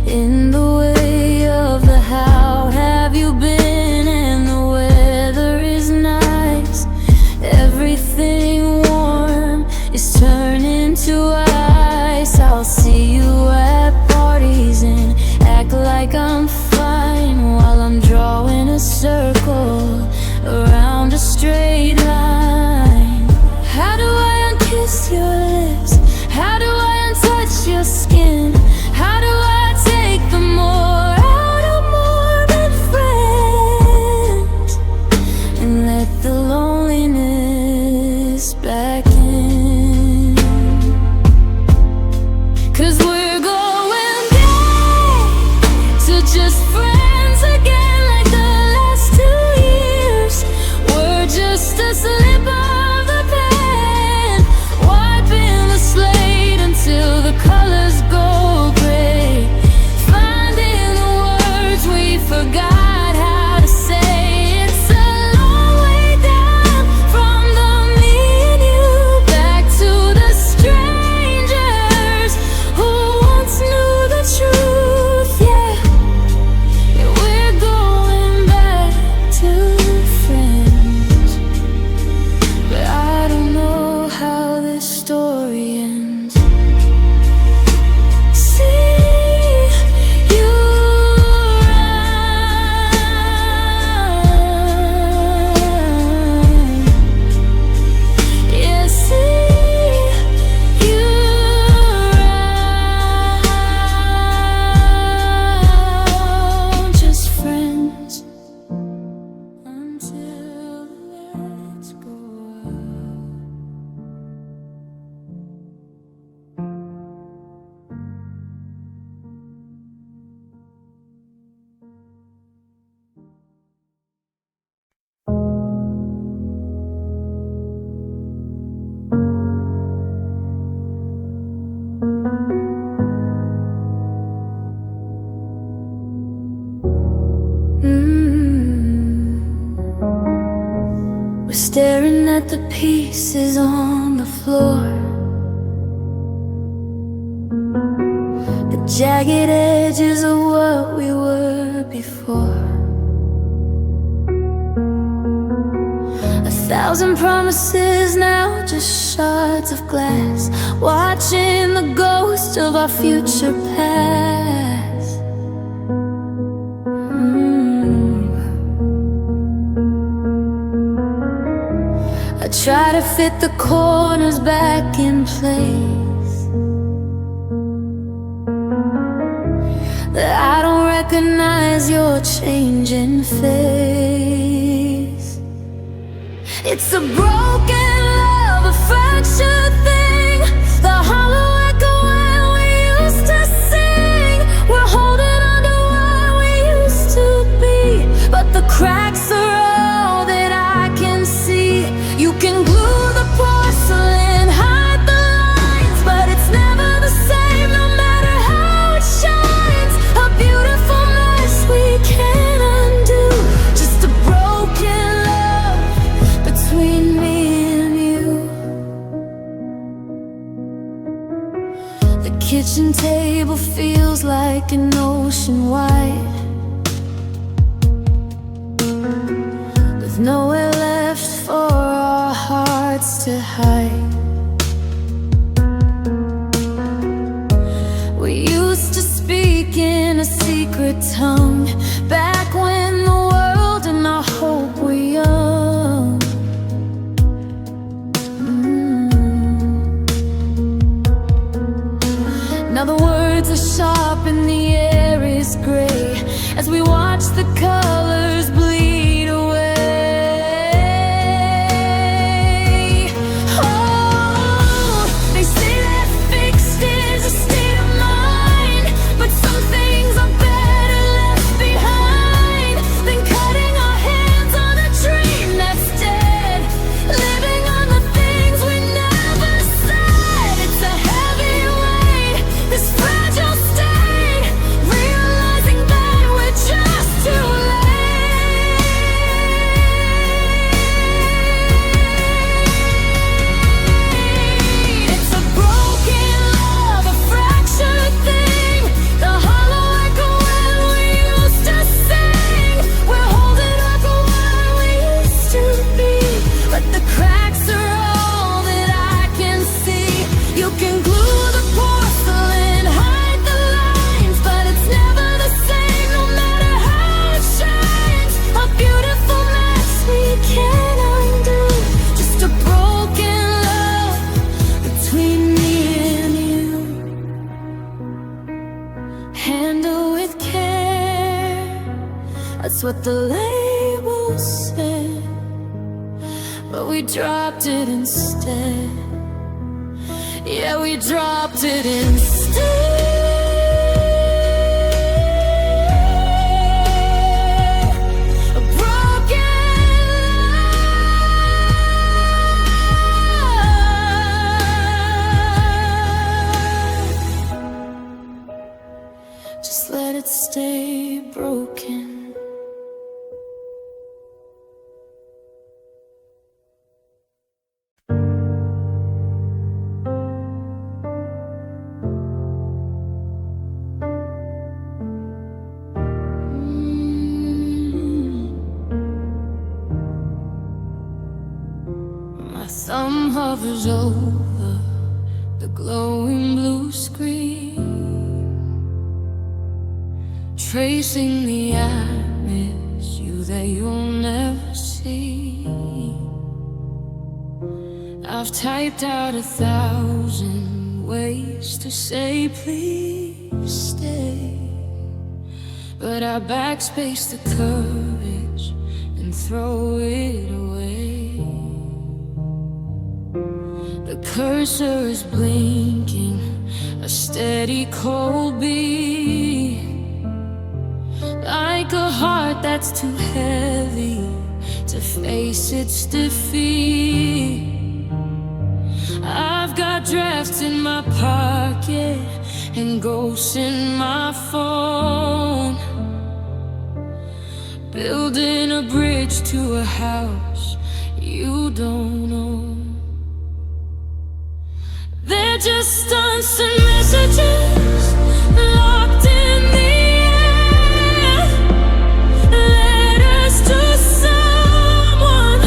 in the way of the how have you been, and the weather is nice. Everything warm is turning to ice. I'll see you at parties and act like I'm fine while I'm drawing a circle around a straight line. How do I unkiss your lips? How do I untouch your skin? How do I take the more out of morbid friends and let the loneliness back in? 'Cause we're going back to just friends again, like the last 2 years. We're just a slip of the pen, wiping the slate until the colors go gray, finding the words we forgot how to say. It's a long way down from the me and you, back to the strangers who once knew the truth. Yeah, we're going back to friends, but I don't know how this story ends. See you run, yeah, see you run. Just friends until the lights go out. We're staring at the pieces on the floor, the jagged edges of what we were before. 1,000 promises now, just shards of glass, watching the ghost of our future pass. I try to fit the corners back in place, that I don't recognize your changing face. It's a broken love, a fractured thing, the hollow echo when we used to sing. We're holding on to what we used to be, but the cracks are all that I can see. You can glue the porcelain, hide the lines, but it's never the same no matter how it shines. A beautiful mess we can't undo, just a broken love between me and you. The kitchen table feels like an ocean wide, with nowhere left for our hearts to hide. We used to speak in a secret tongue, back when the world and our hope were young. Now the words are sharp and the air is gray, as we watch the colors bleed away. Oh, they say that fixed is a state of mind, but some things are better left behind than cutting our hands on a dream that's dead, living on the things we never said. It's a heavy weight, this handle with care. That's what the label said, but we dropped it instead. Yeah, we dropped it instead. Just let it stay broken. My thumb hovers over the glowing blue screen, tracing the I miss you that you'll never see. I've typed out 1,000 ways to say please stay, but I backspace the courage and throw it away. The cursor is blinking, a steady cold beat, like a heart that's too heavy to face its defeat. I've got drafts in my pocket and ghosts in my phone, building a bridge to a house you don't own. They're just constant messages locked in the air, letters to someone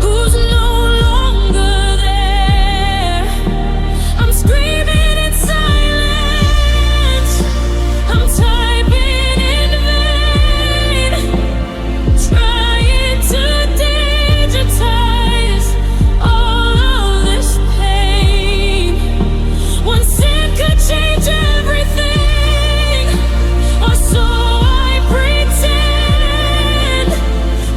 who's no longer there. I'm screaming in silence, I'm typing in vain, trying to digitize all of this pain. One sin could change everything, or so I pretend,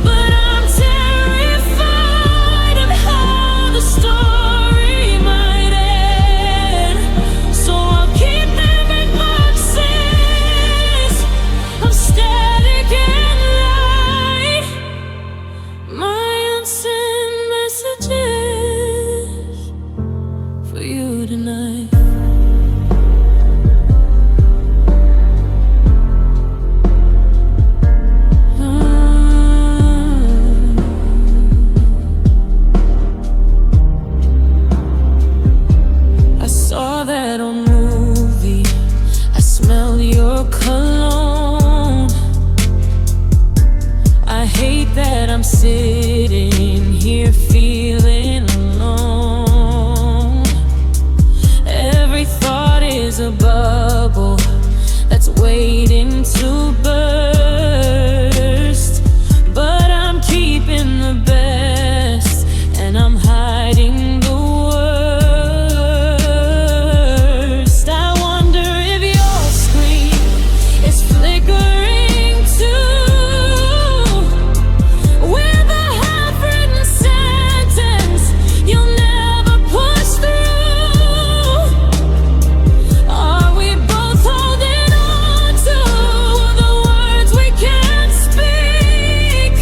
but I'm terrified of how the story might end. So I'll keep them in boxes of static and light, my unsent messages for you tonight. I saw that on movie, I smell your cologne. I hate that I'm sitting here feeling alone. Every thought is a bubble that's waiting to burst, but I'm keeping the best and I'm hiding the worst. I wonder if your screen is flickering too, with a half-written sentence you'll never push through. Are we both holding on to the words we can't speak?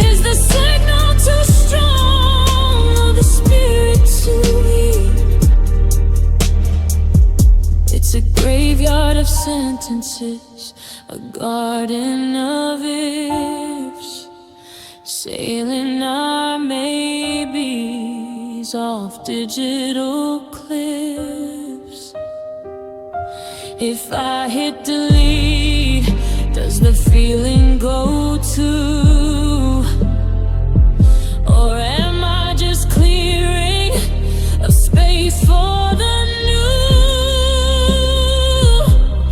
Is the signal too strong or the spirit too weak? It's a graveyard of sentences, a garden of ifs, sailing our maybes off digital cliffs. If I hit delete, does the feeling go too? Or am I just clearing a space for the new?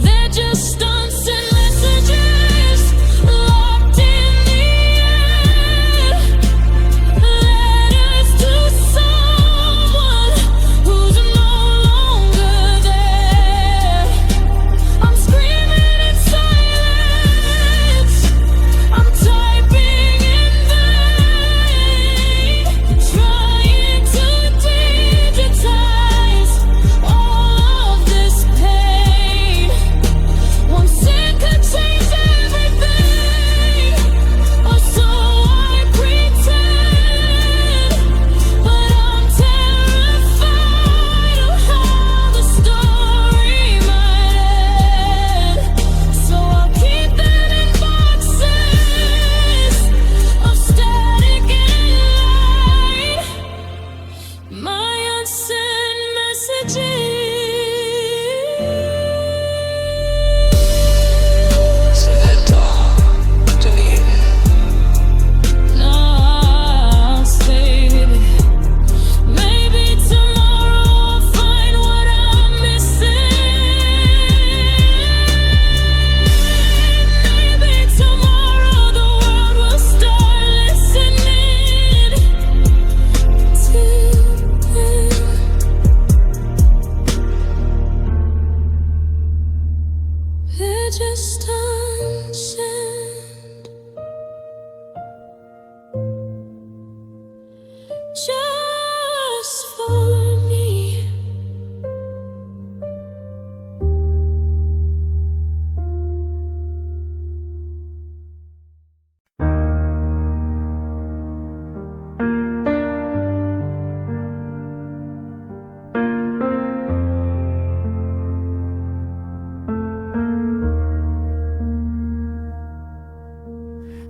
They're just unsent messages locked in the air, letters to someone who's no longer there. just unsend, just for me.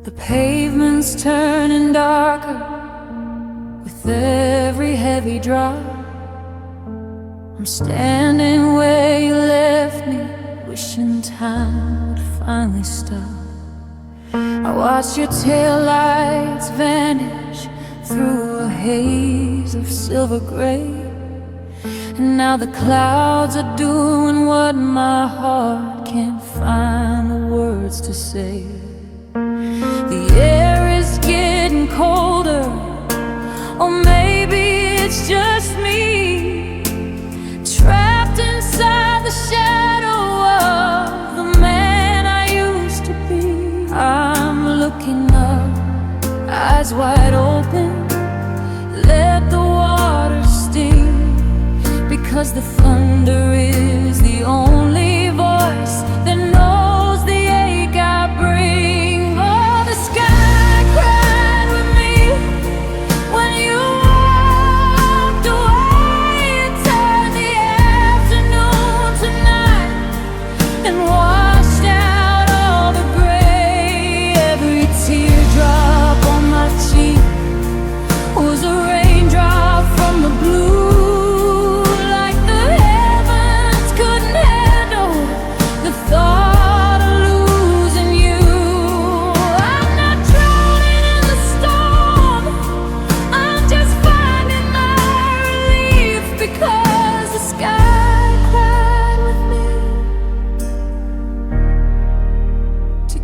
The pavement's turning darker with every heavy drop. I'm standing where you left me, wishing time would finally stop. I watch your taillights vanish through a haze of silver gray, and now the clouds are doing what my heart can't find the words to say. The air is getting colder, or maybe it's just me, trapped inside the shadow of the man I used to be. I'm looking up, eyes wide open, let the water sting, because the thunder is the only voice that knows the ache I bring.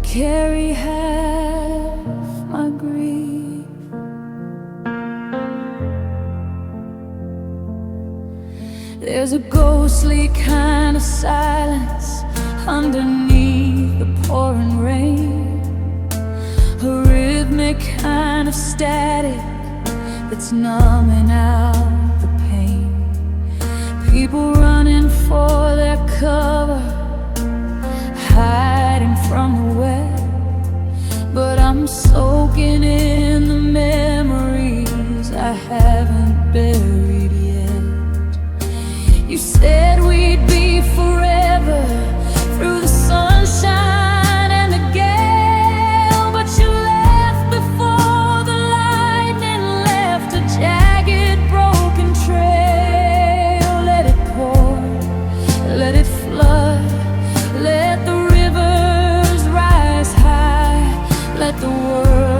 Carry half my grief. There's a ghostly kind of silence underneath the pouring rain, a rhythmic kind of static that's numbing out the pain. People running for their cover, hiding from the wet, but I'm soaking in the memories I haven't buried yet. You said we'd be forever through the sunshine and the gale, but you left before the lightning left a jagged, broken trail. Let it pour, let it flood, let the let the world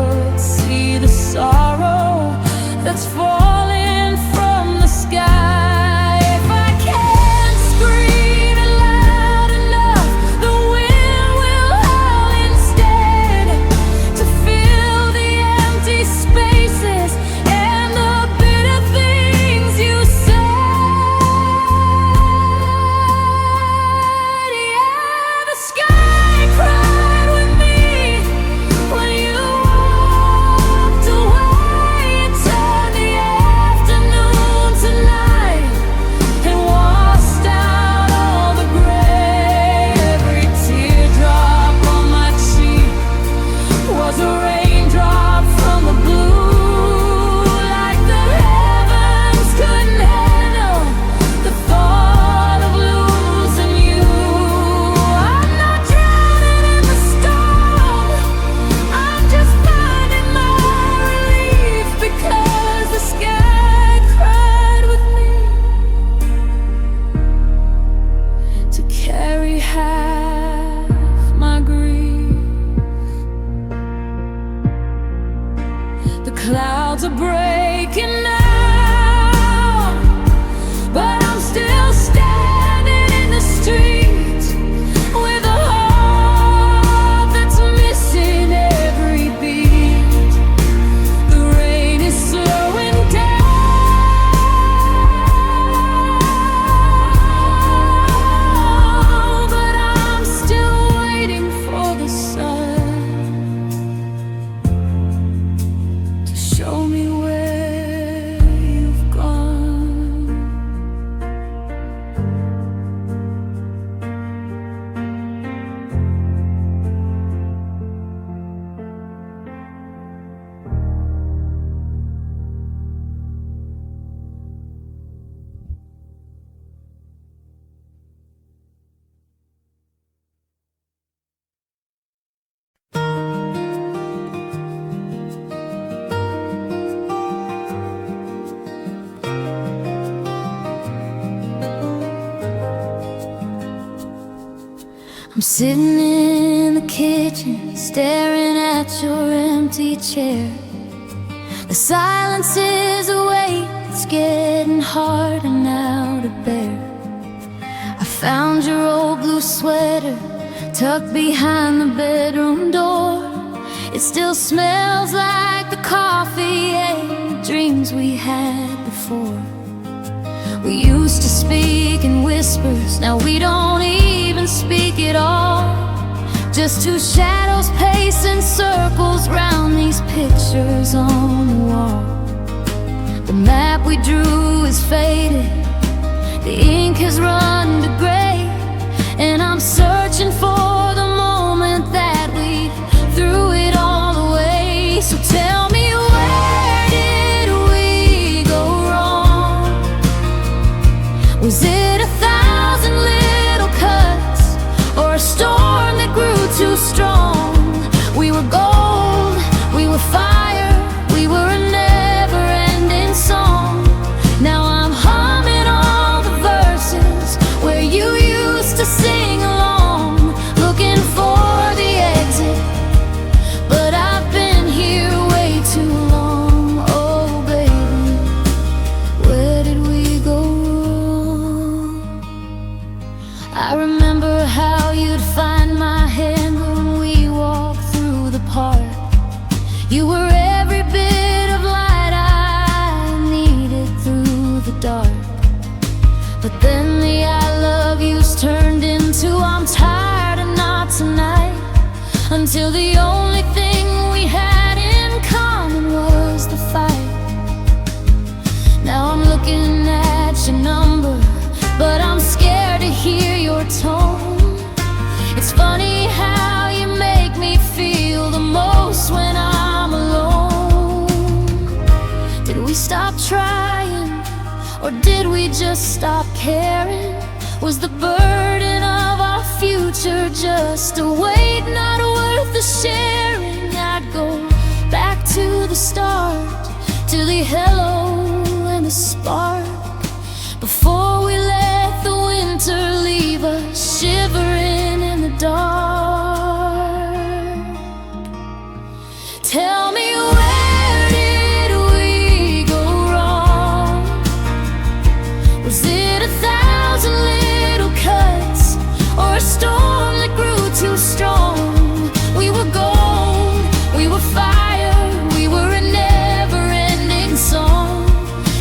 I'm sitting in the kitchen, staring at your empty chair. The silence is a weight that's getting harder now to bear. I found your old blue sweater tucked behind the bedroom door. It still smells like the coffee and the dreams we had before. We used to speak in whispers, now we don't even speak at all. Just two shadows pacing circles round these pictures on the wall. The map we drew is faded, the ink has run to gray, and I'm searching for the moment that we threw it all away. So tell me, where did we go wrong? Was it 1,000 little cuts, or a storm that grew too strong? We were gold, we were fire, we were a never-ending song. Now I'm humming all the verses where you used to sing along, looking for the exit, but I've been here way too long. Oh baby, where did we go wrong? I remember how you'd find my hand when we walked through the park. You were every bit of light I needed through the dark. But then the I love yous turned into I'm tired and not tonight, until the only thing we had in common was the fight. Now I'm looking at your number, but I'm scared to hear your tone. It's funny how you make me feel the most when I'm alone. Did we stop trying, or did we just stop caring? Was the burden of our future just a weight not worth the sharing? I'd go back to the start, to the hello and the spark, before we let the winter leave us shivering in the dark. Tell me, where did we go wrong? Was it 1,000 little cuts, or a storm that grew too strong? We were gold, we were fire, we were a never-ending song.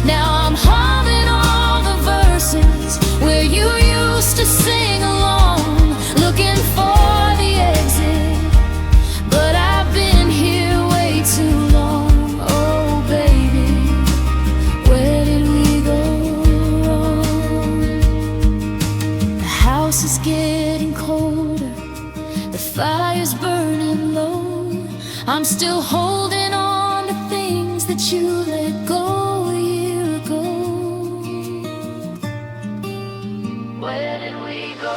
Now I'm humming all the verses where you used to sing along, looking for the exit, but I've been here way too long. Oh baby, where did we go wrong? The house is getting colder, the fire's burning low. I'm still holding on to things that you let go a year ago. Where did we go?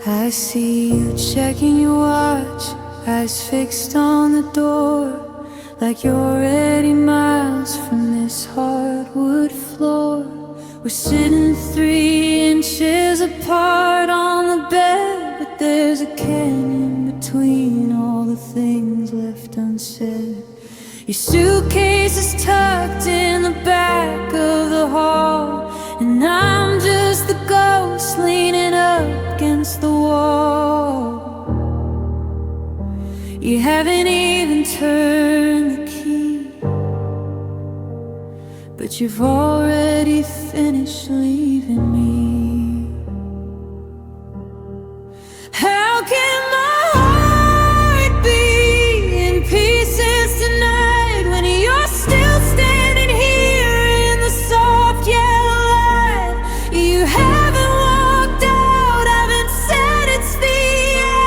I see you checking your watch, eyes fixed on the door, like you're already miles from this hardwood floor. We're sitting 3 inches apart on the bed, but there's a canyon between all the things left unsaid. Your suitcase is tucked in the back of the hall, and I'm just the ghost leaning up against the wall. You haven't even turned the key, but you've already finished leaving me. How can my heart be in pieces tonight when you're still standing here in the soft yellow light? You haven't walked out, haven't said it's the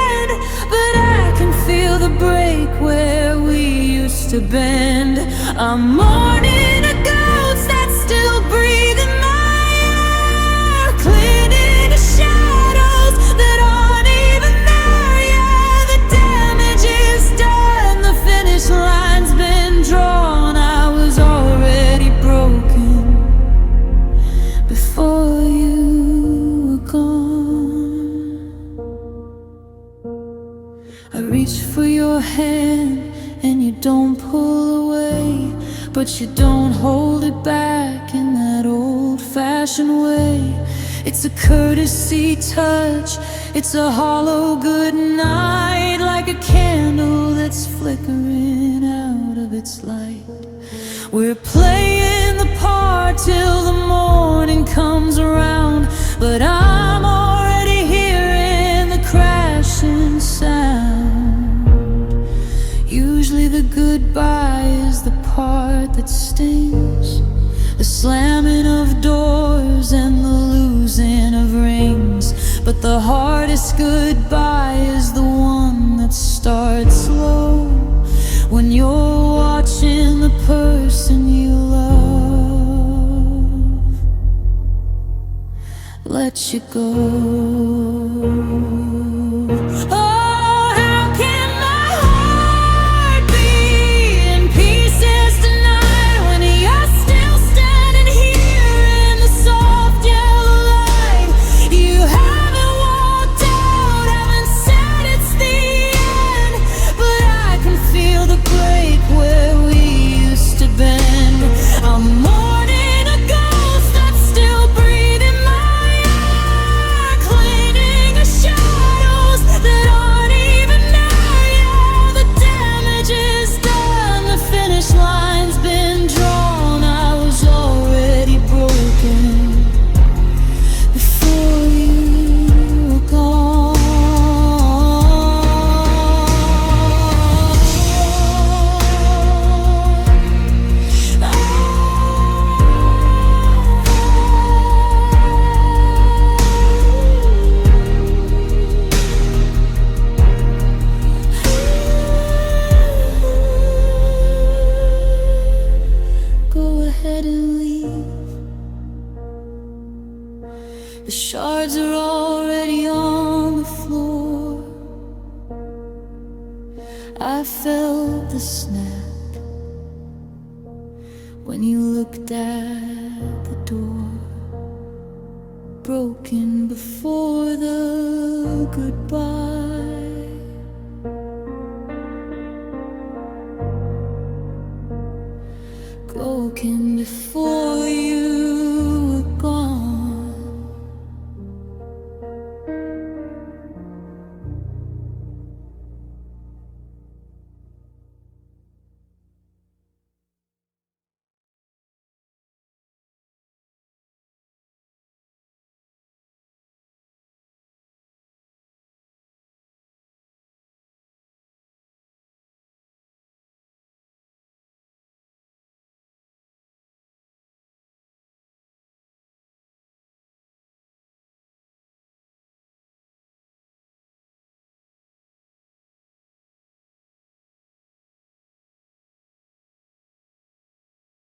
end, but I can feel the break where we used to bend. I'm mourning a ghost that's still breathing my air, clinging to shadows that aren't even there. Yeah, the damage is done, the finish line's been drawn. I was already broken before you were gone. I reach for your hand and you don't pull away, but you don't hold it back in that old-fashioned way. It's a courtesy touch, it's a hollow goodnight, like a candle that's flickering out of its light. We're playing the part till the morning comes around, but I'm already hearing the crashing sound. Usually the goodbye is the part that stings, the slamming of doors and the losing of rings. But the hardest goodbye is the one that starts slow, when you're watching the person you love let you go. Oh, how can my heart be in pieces tonight when you're still standing here in the soft yellow light? You haven't walked out, haven't said it's the end, but I can feel the break where we used to bend. I'm mourning a ghost that's still breathing my air, clinging to shadows that aren't even there. Yeah, the damage is done, the finish line's been drawn. I was already broken before you were gone. Go ahead and leave. The shards are already on the floor. I felt the snap when you looked at the door, broken before the goodbye. Broken before you